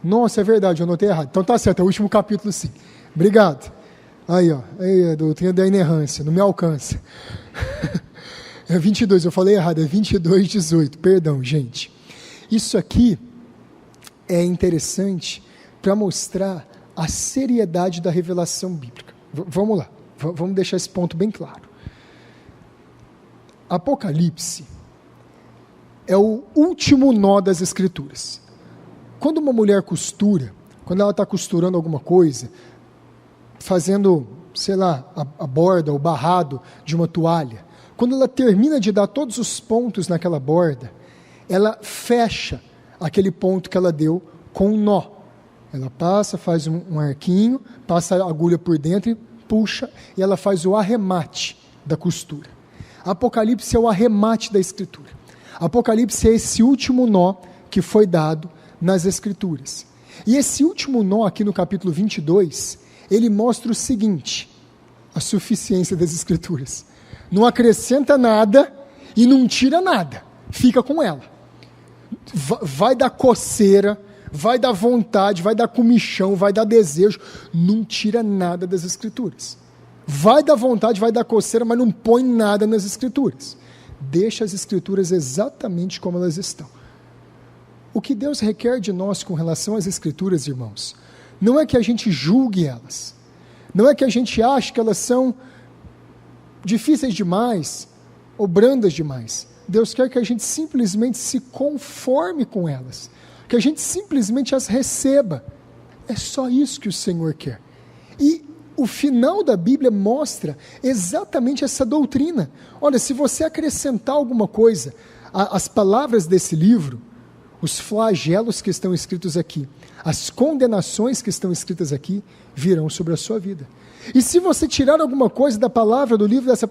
Nossa, é verdade, eu anotei errado. Então tá certo, é o último capítulo sim. Obrigado. Aí, a doutrina da inerrância, não me alcança. É 22, eu falei errado, é 22, 18, perdão, gente. Isso aqui é interessante para mostrar a seriedade da revelação bíblica. Vamos lá, vamos deixar esse ponto bem claro. Apocalipse é o último nó das Escrituras. Quando uma mulher costura, quando ela está costurando alguma coisa, fazendo, sei lá, a borda, o barrado de uma toalha, quando ela termina de dar todos os pontos naquela borda, ela fecha aquele ponto que ela deu com um nó. Ela passa, faz um arquinho, passa a agulha por dentro e puxa, e ela faz o arremate da costura. Apocalipse é o arremate da Escritura. Apocalipse é esse último nó que foi dado nas Escrituras. E esse último nó aqui no capítulo 22, ele mostra o seguinte, a suficiência das Escrituras. Não acrescenta nada e não tira nada, fica com ela. Vai dar coceira, vai dar vontade, vai dar comichão, vai dar desejo, não tira nada das Escrituras. Vai dar vontade, vai dar coceira, mas não põe nada nas Escrituras. Deixa as Escrituras exatamente como elas estão. O que Deus requer de nós com relação às Escrituras, irmãos, não é que a gente julgue elas, não é que a gente ache que elas são difíceis demais ou brandas demais. Deus quer que a gente simplesmente se conforme com elas, que a gente simplesmente as receba. É só isso que o Senhor quer. E o final da Bíblia mostra exatamente essa doutrina. Olha, se você acrescentar alguma coisa às palavras desse livro, os flagelos que estão escritos aqui, as condenações que estão escritas aqui, virão sobre a sua vida. E se você tirar alguma coisa da palavra do livro dessa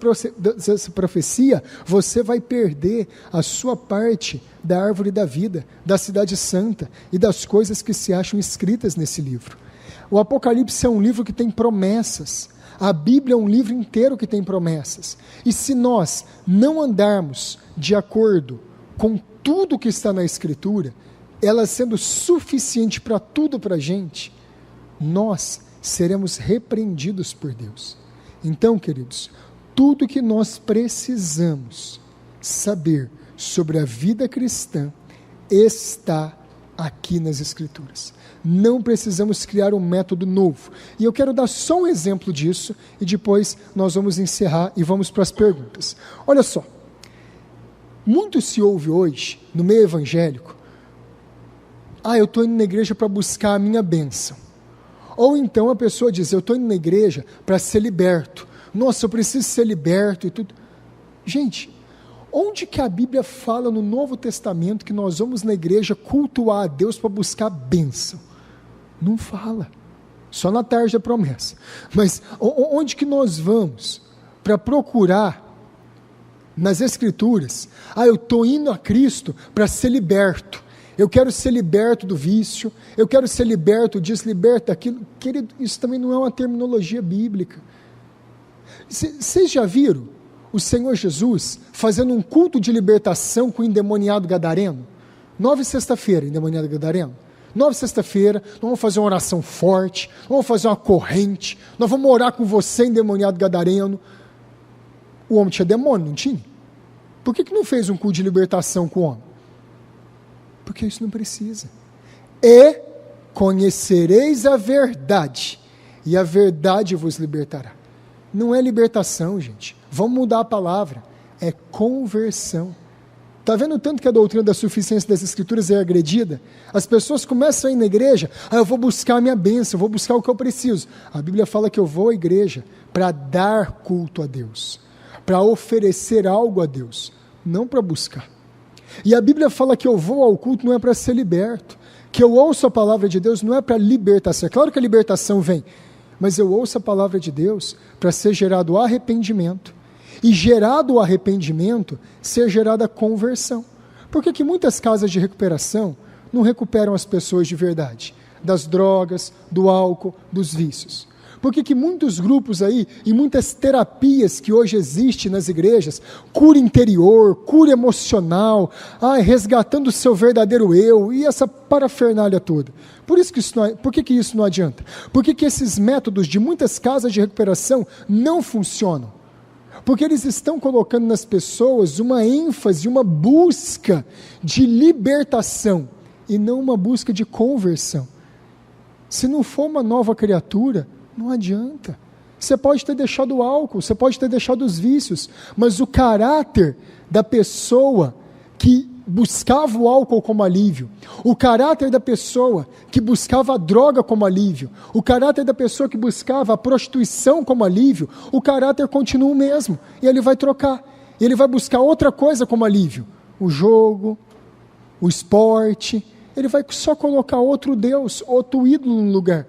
profecia, você vai perder a sua parte da árvore da vida, da cidade santa e das coisas que se acham escritas nesse livro. O Apocalipse é um livro que tem promessas. A Bíblia é um livro inteiro que tem promessas. E se nós não andarmos de acordo com tudo que está na Escritura, ela sendo suficiente para tudo para a gente, nós seremos repreendidos por Deus. Então, queridos, tudo que nós precisamos saber sobre a vida cristã está aqui nas Escrituras. Não precisamos criar um método novo. E eu quero dar só um exemplo disso e depois nós vamos encerrar e vamos para as perguntas. Olha só, muito se ouve hoje no meio evangélico: eu estou indo na igreja para buscar a minha bênção. Ou então a pessoa diz: eu estou indo na igreja para ser liberto. Nossa, eu preciso ser liberto e tudo. Gente, onde que a Bíblia fala no Novo Testamento que nós vamos na igreja cultuar a Deus para buscar bênção? Não fala. Só na tarde da promessa. Mas onde que nós vamos para procurar nas Escrituras? Eu estou indo a Cristo para ser liberto. Eu quero ser liberto do vício, eu quero ser liberto disso, liberto daquilo. Querido, isso também não é uma terminologia bíblica. Vocês já viram o Senhor Jesus fazendo um culto de libertação com o endemoniado gadareno? 9 sexta-feira, endemoniado gadareno. 9 sexta-feira, nós vamos fazer uma oração forte, nós vamos fazer uma corrente, nós vamos orar com você, endemoniado gadareno. O homem tinha demônio, não tinha? Por que não fez um culto de libertação com o homem? Porque isso não precisa. E conhecereis a verdade, e a verdade vos libertará. Não é libertação, gente. Vamos mudar a palavra. É conversão. Está vendo tanto que a doutrina da suficiência das Escrituras é agredida? As pessoas começam a ir na igreja, eu vou buscar a minha bênção, eu vou buscar o que eu preciso. A Bíblia fala que eu vou à igreja para dar culto a Deus, para oferecer algo a Deus, não para buscar. E a Bíblia fala que eu vou ao culto não é para ser liberto, que eu ouço a palavra de Deus não é para libertação. É claro que a libertação vem, mas eu ouço a palavra de Deus para ser gerado arrependimento. E gerado o arrependimento, ser gerada a conversão. Por que muitas casas de recuperação não recuperam as pessoas de verdade? Das drogas, do álcool, dos vícios. Por que muitos grupos aí e muitas terapias que hoje existem nas igrejas, cura interior, cura emocional, resgatando o seu verdadeiro eu e essa parafernália toda? Por que isso não adianta? Por que esses métodos de muitas casas de recuperação não funcionam? Porque eles estão colocando nas pessoas uma ênfase, uma busca de libertação e não uma busca de conversão. Se não for uma nova criatura, não adianta. Você pode ter deixado o álcool, você pode ter deixado os vícios, mas o caráter da pessoa que buscava o álcool como alívio, o caráter da pessoa que buscava a droga como alívio, o caráter da pessoa que buscava a prostituição como alívio, o caráter continua o mesmo, e ele vai trocar, ele vai buscar outra coisa como alívio, o jogo, o esporte, ele vai só colocar outro Deus, outro ídolo no lugar.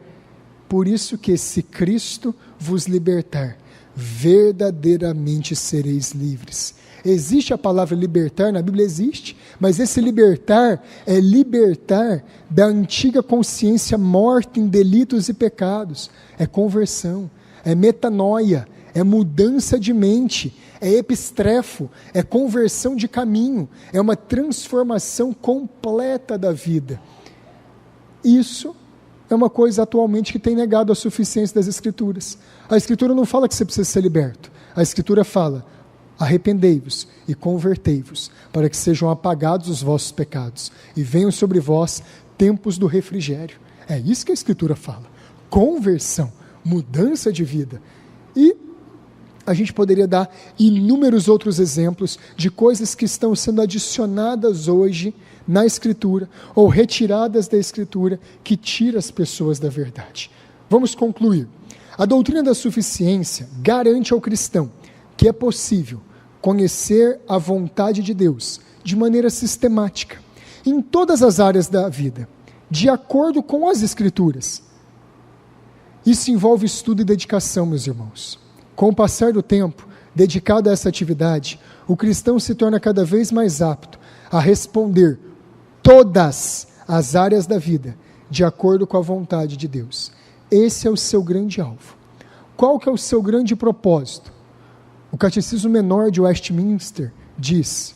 Por isso que se Cristo vos libertar, verdadeiramente sereis livres. Existe a palavra libertar, na Bíblia existe, mas esse libertar é libertar da antiga consciência morta em delitos e pecados, é conversão, é metanoia, é mudança de mente, é epistrefo, é conversão de caminho, é uma transformação completa da vida. Isso é uma coisa atualmente que tem negado a suficiência das Escrituras. A Escritura não fala que você precisa ser liberto, a Escritura fala: arrependei-vos e convertei-vos, para que sejam apagados os vossos pecados, e venham sobre vós tempos do refrigério. É isso que a Escritura fala. Conversão, mudança de vida. E a gente poderia dar inúmeros outros exemplos de coisas que estão sendo adicionadas hoje na Escritura, ou retiradas da Escritura, que tira as pessoas da verdade. Vamos concluir. A doutrina da suficiência garante ao cristão que é possível conhecer a vontade de Deus de maneira sistemática, em todas as áreas da vida, de acordo com as Escrituras. Isso envolve estudo e dedicação, meus irmãos. Com o passar do tempo, dedicado a essa atividade, o cristão se torna cada vez mais apto a responder todas as áreas da vida, de acordo com a vontade de Deus. Esse é o seu grande alvo. Qual que é o seu grande propósito? O Catecismo Menor de Westminster diz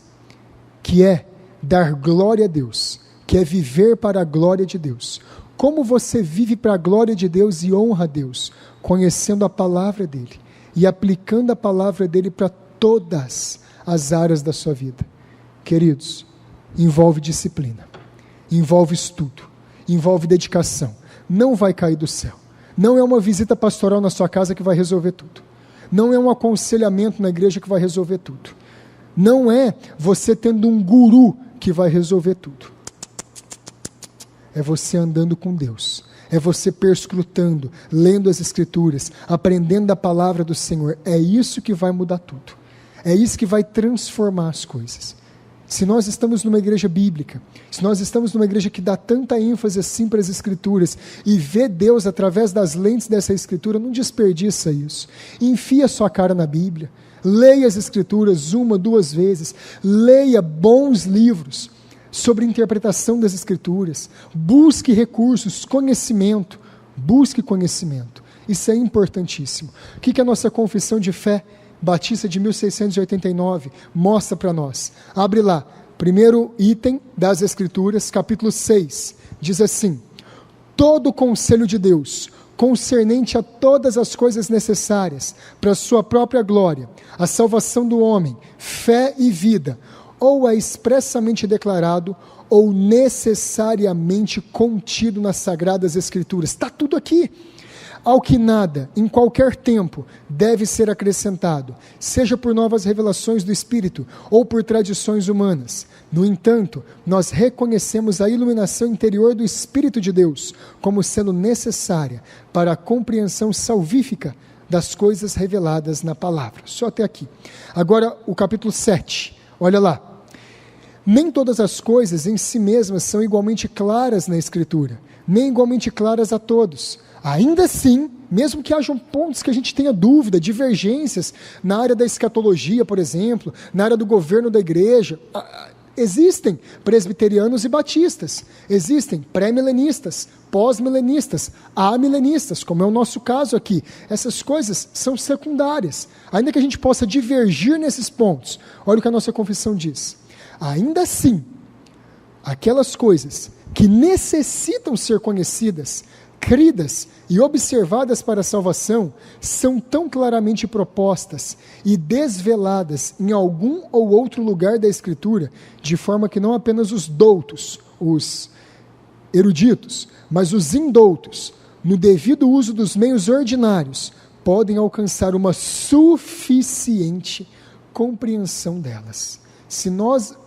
que é dar glória a Deus, que é viver para a glória de Deus. Como você vive para a glória de Deus e honra a Deus? Conhecendo a palavra dEle e aplicando a palavra dEle para todas as áreas da sua vida. Queridos, envolve disciplina, envolve estudo, envolve dedicação. Não vai cair do céu. Não é uma visita pastoral na sua casa que vai resolver tudo. Não é um aconselhamento na igreja que vai resolver tudo. Não é você tendo um guru que vai resolver tudo. É você andando com Deus. É você perscrutando, lendo as Escrituras, aprendendo da palavra do Senhor. É isso que vai mudar tudo. É isso que vai transformar as coisas. Se nós estamos numa igreja bíblica, se nós estamos numa igreja que dá tanta ênfase assim para as Escrituras e vê Deus através das lentes dessa Escritura, não desperdiça isso. Enfia sua cara na Bíblia, leia as Escrituras 1, 2 vezes, leia bons livros sobre interpretação das Escrituras, busque recursos, busque conhecimento. Isso é importantíssimo. O que a nossa confissão de fé Batista de 1689, mostra para nós. Abre lá, primeiro item das Escrituras, capítulo 6, diz assim: todo o conselho de Deus, concernente a todas as coisas necessárias para a sua própria glória, a salvação do homem, fé e vida, ou é expressamente declarado, ou necessariamente contido nas Sagradas Escrituras. Está tudo aqui. Ao que nada, em qualquer tempo, deve ser acrescentado, seja por novas revelações do Espírito ou por tradições humanas. No entanto, nós reconhecemos a iluminação interior do Espírito de Deus como sendo necessária para a compreensão salvífica das coisas reveladas na palavra. Só até aqui. Agora, o capítulo 7. Olha lá. Nem todas as coisas em si mesmas são igualmente claras na Escritura, nem igualmente claras a todos. Ainda assim, mesmo que hajam pontos que a gente tenha dúvida, divergências na área da escatologia, por exemplo, na área do governo da igreja, existem presbiterianos e batistas, existem pré-milenistas, pós-milenistas, amilenistas, como é o nosso caso aqui. Essas coisas são secundárias, ainda que a gente possa divergir nesses pontos. Olha o que a nossa confissão diz. Ainda assim, aquelas coisas que necessitam ser conhecidas, cridas e observadas para a salvação, são tão claramente propostas e desveladas em algum ou outro lugar da Escritura, de forma que não apenas os doutos, os eruditos, mas os indoutos, no devido uso dos meios ordinários, podem alcançar uma suficiente compreensão delas. Se nós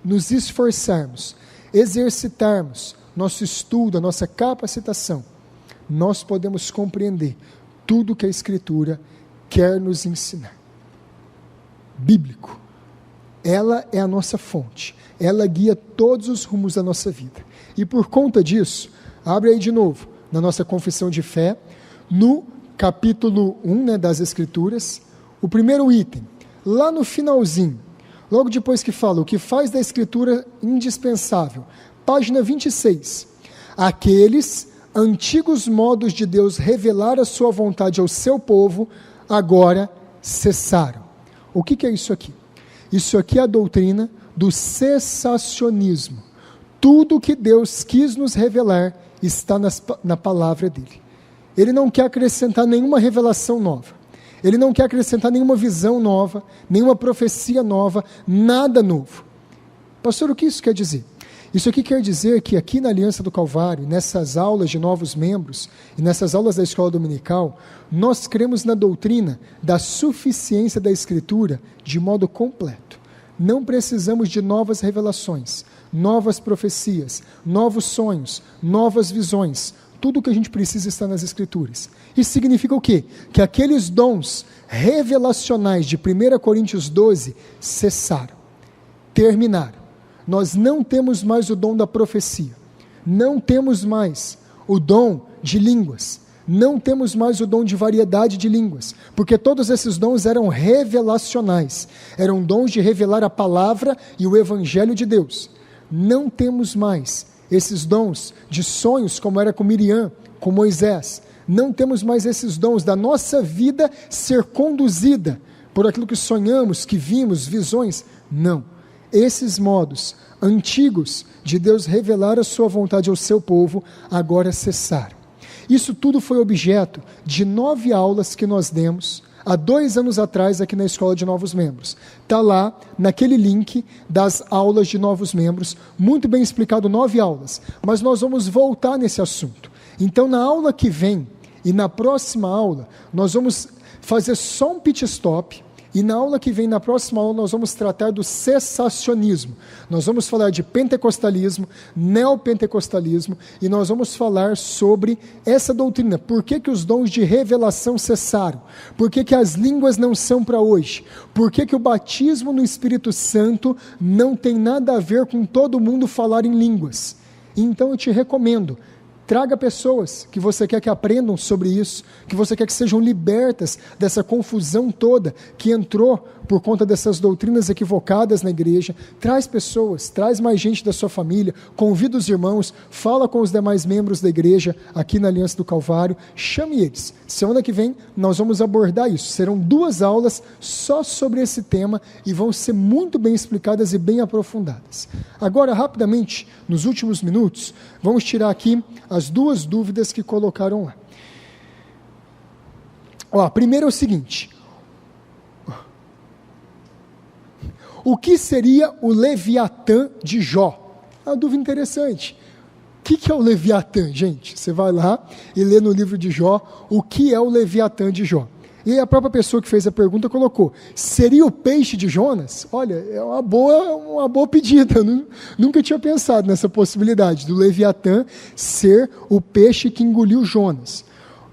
nos esforçarmos, exercitarmos nosso estudo, a nossa capacitação, nós podemos compreender tudo que a Escritura quer nos ensinar. Bíblico. Ela é a nossa fonte. Ela guia todos os rumos da nossa vida. E por conta disso, abre aí de novo, na nossa confissão de fé, no capítulo 1, das Escrituras, o primeiro item, lá no finalzinho, logo depois que fala o que faz da Escritura indispensável, página 26, aqueles antigos modos de Deus revelar a sua vontade ao seu povo, agora cessaram. O que é isso aqui? Isso aqui é a doutrina do cessacionismo. Tudo que Deus quis nos revelar está na palavra dele. Ele não quer acrescentar nenhuma revelação nova. Ele não quer acrescentar nenhuma visão nova, nenhuma profecia nova, nada novo. Pastor, o que isso quer dizer? Isso aqui quer dizer que aqui na Aliança do Calvário, nessas aulas de novos membros e nessas aulas da escola dominical, nós cremos na doutrina da suficiência da Escritura de modo completo. Não precisamos de novas revelações, novas profecias, novos sonhos, novas visões. Tudo o que a gente precisa está nas Escrituras. Isso significa o quê? Que aqueles dons revelacionais de 1 Coríntios 12 cessaram, terminaram. Nós não temos mais o dom da profecia, não temos mais o dom de línguas, não temos mais o dom de variedade de línguas, porque todos esses dons eram revelacionais, eram dons de revelar a palavra e o evangelho de Deus. Não temos mais esses dons de sonhos, como era com Miriam, com Moisés. Não temos mais esses dons da nossa vida ser conduzida por aquilo que sonhamos, que vimos, visões. Não. Esses modos antigos de Deus revelar a sua vontade ao seu povo, agora cessaram. Isso tudo foi objeto de 9 aulas que nós demos há 2 anos atrás aqui na Escola de Novos Membros. Está lá, naquele link das aulas de novos membros, muito bem explicado, 9 aulas. Mas nós vamos voltar nesse assunto. Então, na aula que vem e na próxima aula, nós vamos fazer só um pit stop. E na aula que vem, na próxima aula, nós vamos tratar do cessacionismo. Nós vamos falar de pentecostalismo, neopentecostalismo, e nós vamos falar sobre essa doutrina. Por que que os dons de revelação cessaram? Por que que as línguas não são para hoje? Por que que o batismo no Espírito Santo não tem nada a ver com todo mundo falar em línguas? Então eu te recomendo, Traga pessoas que você quer que aprendam sobre isso, que você quer que sejam libertas dessa confusão toda que entrou por conta dessas doutrinas equivocadas na igreja. Traz pessoas, traz mais gente da sua família, convida os irmãos, fala com os demais membros da igreja aqui na Aliança do Calvário, chame eles. Semana que vem nós vamos abordar isso. Serão 2 aulas só sobre esse tema e vão ser muito bem explicadas e bem aprofundadas. Agora, rapidamente, nos últimos minutos, vamos tirar aqui as 2 dúvidas que colocaram lá. A primeira é o seguinte: o que seria o Leviatã de Jó? É uma dúvida interessante. O que é o Leviatã, gente? Você vai lá e lê no livro de Jó o que é o Leviatã de Jó. E a própria pessoa que fez a pergunta colocou: seria o peixe de Jonas? Olha, é uma boa pedida. Eu nunca tinha pensado nessa possibilidade do Leviatã ser o peixe que engoliu Jonas.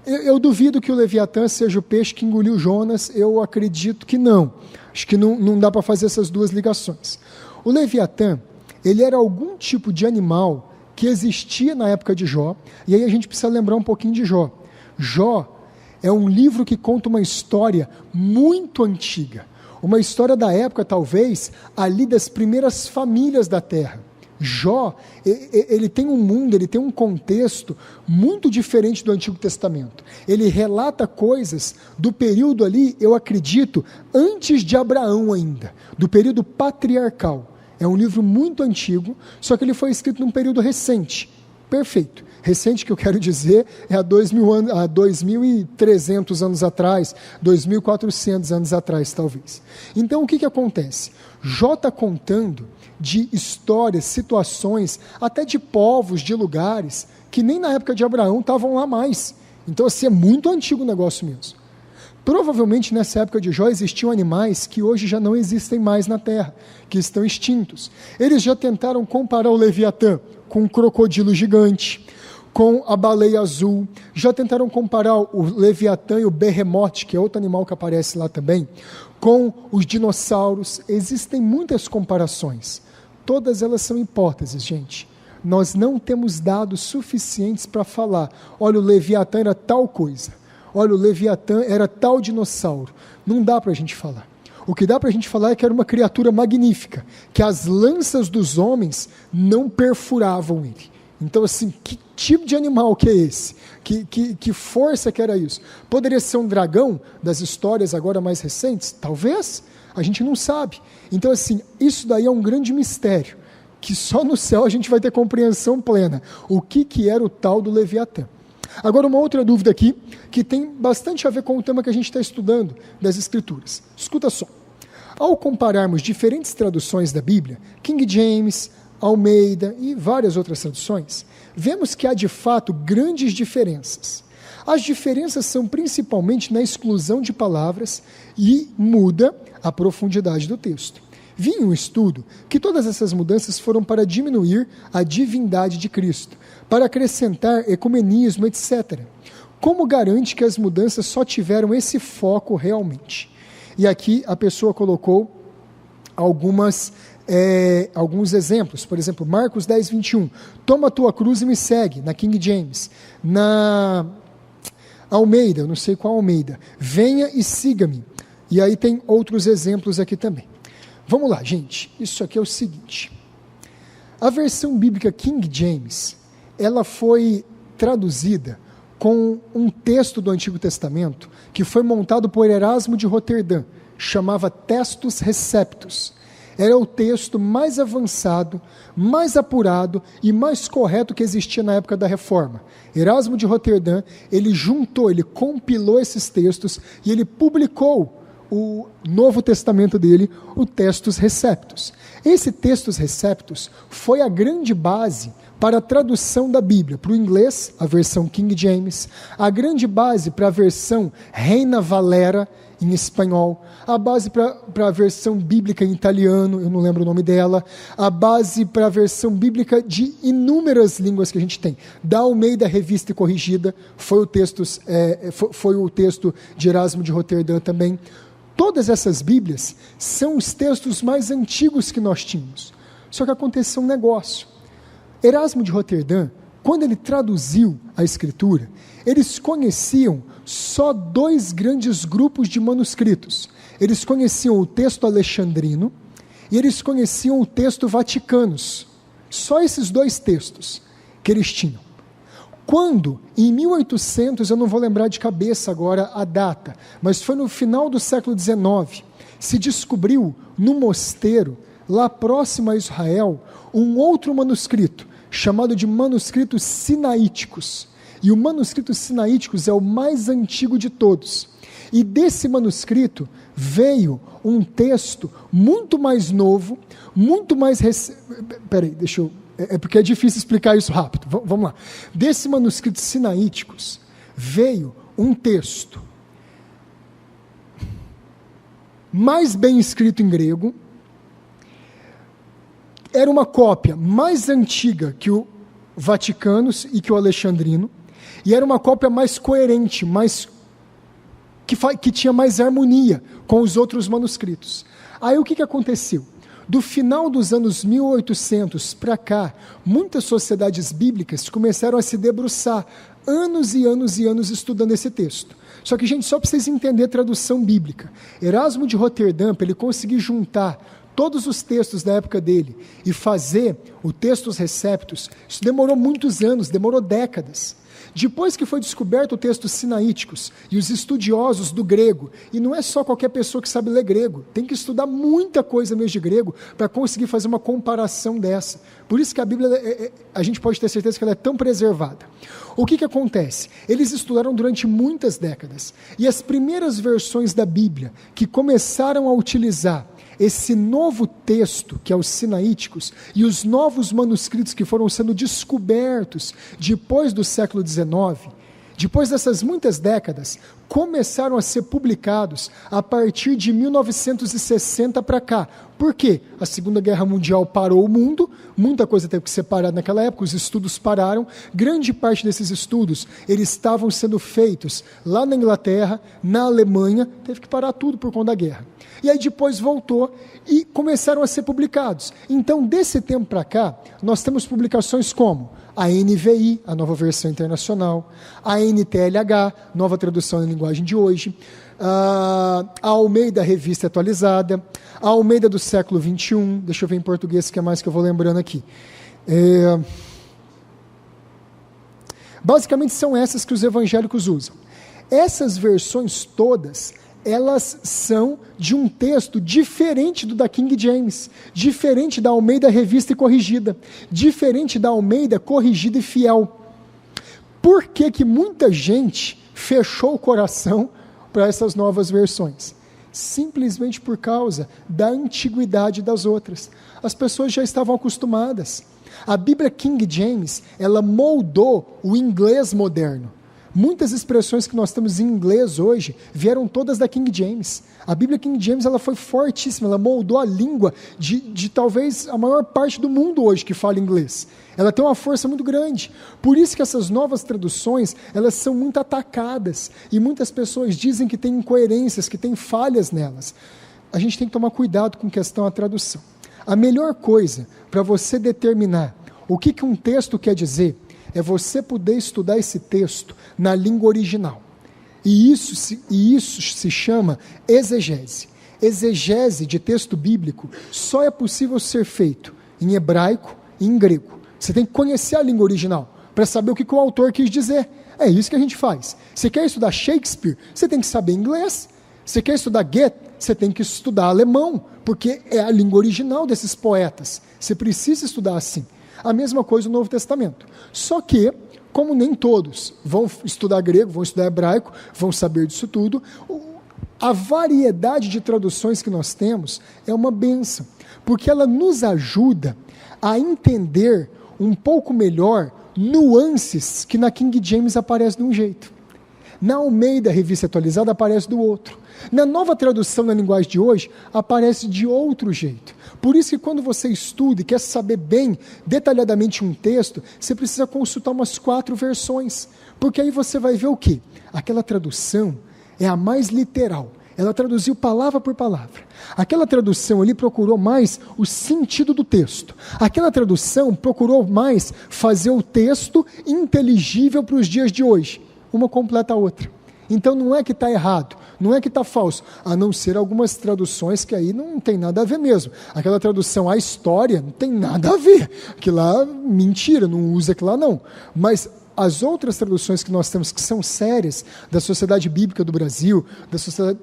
Eu duvido que o Leviatã seja o peixe que engoliu Jonas. Eu acredito que não. Acho que não dá para fazer essas 2 ligações. O Leviatã, ele era algum tipo de animal que existia na época de Jó. E aí a gente precisa lembrar um pouquinho de Jó. Jó é um livro que conta uma história muito antiga, uma história da época, talvez, ali das primeiras famílias da terra. Jó, ele tem um mundo, ele tem um contexto muito diferente do Antigo Testamento. Ele relata coisas do período ali, eu acredito, antes de Abraão ainda, do período patriarcal. É um livro muito antigo, só que ele foi escrito num período recente. Perfeito. Recente que eu quero dizer é há 2.300 anos atrás, 2.400 anos atrás, talvez. Então, o que acontece? Jó está contando de histórias, situações, até de povos, de lugares, que nem na época de Abraão estavam lá mais. Então, assim, é muito antigo o negócio mesmo. Provavelmente, nessa época de Jó, existiam animais que hoje já não existem mais na terra, que estão extintos. Eles já tentaram comparar o Leviatã com um crocodilo gigante, com a baleia azul, já tentaram comparar o Leviatã e o Behemoth, que é outro animal que aparece lá também, com os dinossauros. Existem muitas comparações, todas elas são hipóteses, gente. Nós não temos dados suficientes para falar, olha, o Leviatã era tal coisa, olha, o Leviatã era tal dinossauro. Não dá para a gente falar. O que dá para a gente falar é que era uma criatura magnífica, que as lanças dos homens não perfuravam ele. Então, assim, que tipo de animal que é esse? Que força que era isso? Poderia ser um dragão das histórias agora mais recentes? Talvez, a gente não sabe. Então, assim, isso daí é um grande mistério, que só no céu a gente vai ter compreensão plena. O que era o tal do Leviatã? Agora, uma outra dúvida aqui, que tem bastante a ver com o tema que a gente está estudando, das Escrituras. Escuta só. Ao compararmos diferentes traduções da Bíblia, King James, Almeida e várias outras traduções, vemos que há de fato grandes diferenças. As diferenças são principalmente na exclusão de palavras e muda a profundidade do texto. Vi em um estudo que todas essas mudanças foram para diminuir a divindade de Cristo, para acrescentar ecumenismo, etc. Como garante que as mudanças só tiveram esse foco realmente? E aqui a pessoa colocou alguns exemplos. Por exemplo, Marcos 10, 21. Toma a tua cruz e me segue, na King James. Na Almeida, eu não sei qual Almeida. Venha e siga-me. E aí tem outros exemplos aqui também. Vamos lá, gente. Isso aqui é o seguinte. A versão bíblica King James, ela foi traduzida com um texto do Antigo Testamento que foi montado por Erasmo de Roterdã, chamava Textus Receptus. Era o texto mais avançado, mais apurado e mais correto que existia na época da Reforma. Erasmo de Roterdã, ele juntou, ele compilou esses textos e ele publicou o Novo Testamento dele, o Textus Receptus. Esse Textus Receptus foi a grande base para a tradução da Bíblia, para o inglês, a versão King James, a grande base para a versão Reina Valera, em espanhol, a base para a versão bíblica em italiano, eu não lembro o nome dela, a base para a versão bíblica de inúmeras línguas que a gente tem. Da Almeida Revista e Corrigida, foi o texto de Erasmo de Roterdã também. Todas essas Bíblias são os textos mais antigos que nós tínhamos. Só que aconteceu um negócio. Erasmo de Roterdã, quando ele traduziu a Escritura, eles conheciam só 2 grandes grupos de manuscritos. Eles conheciam o texto alexandrino e eles conheciam o texto vaticanos. Só esses 2 textos que eles tinham. Quando, em 1800, eu não vou lembrar de cabeça agora a data, mas foi no final do século XIX, se descobriu no mosteiro, lá próximo a Israel, um outro manuscrito, chamado de manuscritos sinaíticos. E o manuscrito sinaíticos é o mais antigo de todos. E desse manuscrito veio um texto muito mais novo, muito mais recente. Peraí, deixa eu. É porque é difícil explicar isso rápido. Vamos lá. Desse manuscrito sinaíticos veio um texto mais bem escrito em grego. Era uma cópia mais antiga que o Vaticanos e que o Alexandrino, e era uma cópia mais coerente, que tinha mais harmonia com os outros manuscritos. Aí o que aconteceu? Do final dos anos 1800 para cá, muitas sociedades bíblicas começaram a se debruçar anos e anos e anos estudando esse texto. Só que, gente, só para vocês entenderem a tradução bíblica, Erasmo de Roterdã, para ele conseguir juntar todos os textos da época dele e fazer o Textus Receptus, isso demorou muitos anos, demorou décadas. Depois que foi descoberto o texto sinaíticos e os estudiosos do grego, e não é só qualquer pessoa que sabe ler grego, tem que estudar muita coisa mesmo de grego para conseguir fazer uma comparação dessa. Por isso que a Bíblia, a gente pode ter certeza que ela é tão preservada. O que acontece? Eles estudaram durante muitas décadas, e as primeiras versões da Bíblia que começaram a utilizar esse novo texto, que é os sinaíticos, e os novos manuscritos que foram sendo descobertos depois do século XIX, depois dessas muitas décadas, começaram a ser publicados a partir de 1960 para cá. Por quê? A Segunda Guerra Mundial parou o mundo, muita coisa teve que ser parada naquela época, os estudos pararam, grande parte desses estudos, eles estavam sendo feitos lá na Inglaterra, na Alemanha, teve que parar tudo por conta da guerra. E aí depois voltou e começaram a ser publicados. Então, desse tempo para cá, nós temos publicações como a NVI, a Nova Versão Internacional, a NTLH, Nova Tradução em Linguagem de Hoje, a Almeida Revista Atualizada, a Almeida do Século XXI, deixa eu ver em português o que é mais que eu vou lembrando aqui. Basicamente são essas que os evangélicos usam. Essas versões todas, elas são de um texto diferente do da King James, diferente da Almeida Revista e Corrigida, diferente da Almeida Corrigida e Fiel. Por que muita gente fechou o coração para essas novas versões? Simplesmente por causa da antiguidade das outras. As pessoas já estavam acostumadas. A Bíblia King James, ela moldou o inglês moderno. Muitas expressões que nós temos em inglês hoje vieram todas da King James. A Bíblia King James ela foi fortíssima, ela moldou a língua de talvez a maior parte do mundo hoje que fala inglês. Ela tem uma força muito grande. Por isso que essas novas traduções, elas são muito atacadas. E muitas pessoas dizem que tem incoerências, que tem falhas nelas. A gente tem que tomar cuidado com questão da tradução. A melhor coisa para você determinar o que um texto quer dizer é você poder estudar esse texto na língua original. E isso se chama exegese. Exegese de texto bíblico só é possível ser feito em hebraico e em grego. Você tem que conhecer a língua original para saber o que o autor quis dizer. É isso que a gente faz. Você quer estudar Shakespeare? Você tem que saber inglês. Você quer estudar Goethe? Você tem que estudar alemão, porque é a língua original desses poetas. Você precisa estudar assim. A mesma coisa no Novo Testamento. Só que, como nem todos vão estudar grego, vão estudar hebraico, vão saber disso tudo, a variedade de traduções que nós temos é uma bênção, porque ela nos ajuda a entender um pouco melhor nuances que na King James aparecem de um jeito. Na Almeida Revista Atualizada aparece do outro. Na Nova Tradução na Linguagem de Hoje aparece de outro jeito. Por isso que quando você estuda e quer saber bem, detalhadamente um texto, você precisa consultar umas 4 versões. Porque aí você vai ver o quê? Aquela tradução é a mais literal, Ela traduziu palavra por palavra. Aquela tradução ali procurou mais o sentido do texto. Aquela tradução procurou mais fazer o texto inteligível para os dias de hoje. Uma completa a outra. Então não é que está errado, não é que está falso, a não ser algumas traduções que aí não tem nada a ver mesmo. Aquela tradução à história não tem nada a ver. Aquilo lá, mentira, não usa aquilo lá não. Mas as outras traduções que nós temos, que são sérias, da Sociedade Bíblica do Brasil, da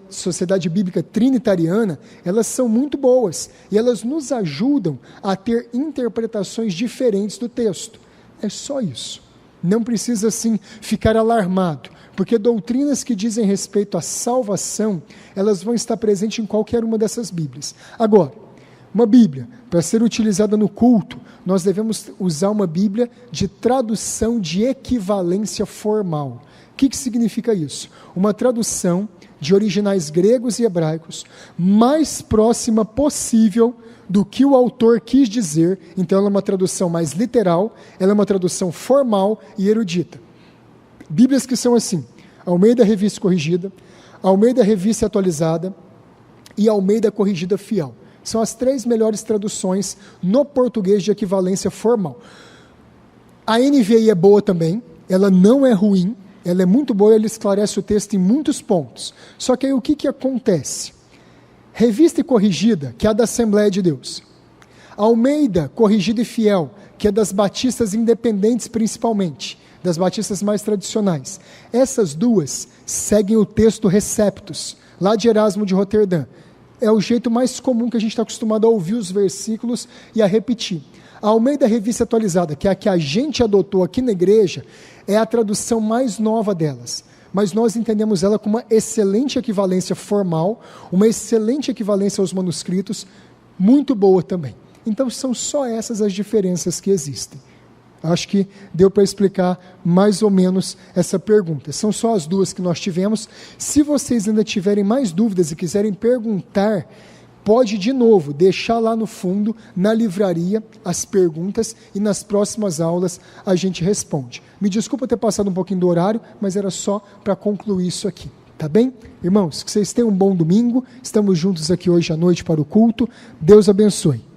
Sociedade Bíblica Trinitariana, elas são muito boas e elas nos ajudam a ter interpretações diferentes do texto. É só isso. Não precisa, assim, ficar alarmado, porque doutrinas que dizem respeito à salvação, elas vão estar presentes em qualquer uma dessas Bíblias. Agora, uma Bíblia, para ser utilizada no culto, nós devemos usar uma Bíblia de tradução de equivalência formal. O que significa isso? Uma tradução de originais gregos e hebraicos mais próxima possível do que o autor quis dizer. Então ela é uma tradução mais literal, ela é uma tradução formal e erudita. Bíblias que são assim: Almeida Revista Corrigida, Almeida Revista Atualizada e Almeida Corrigida Fiel. São as 3 melhores traduções no português de equivalência formal. A NVI é boa também, ela não é ruim, ela é muito boa, ela esclarece o texto em muitos pontos. Só que aí o que acontece? Revista e Corrigida, que é a da Assembleia de Deus. Almeida Corrigida e Fiel, que é das batistas independentes principalmente, das batistas mais tradicionais. Essas duas seguem o texto Receptus, lá de Erasmo de Roterdã. É o jeito mais comum que a gente está acostumado a ouvir os versículos e a repetir. A Almeida Revista Atualizada, que é a que a gente adotou aqui na igreja, é a tradução mais nova delas. Mas nós entendemos ela como uma excelente equivalência formal, uma excelente equivalência aos manuscritos, muito boa também. Então são só essas as diferenças que existem. Acho que deu para explicar mais ou menos essa pergunta. São só as duas que nós tivemos. Se vocês ainda tiverem mais dúvidas e quiserem perguntar, pode de novo deixar lá no fundo, na livraria, as perguntas, e nas próximas aulas a gente responde. Me desculpa ter passado um pouquinho do horário, mas era só para concluir isso aqui. Tá bem? Irmãos, que vocês tenham um bom domingo. Estamos juntos aqui hoje à noite para o culto. Deus abençoe.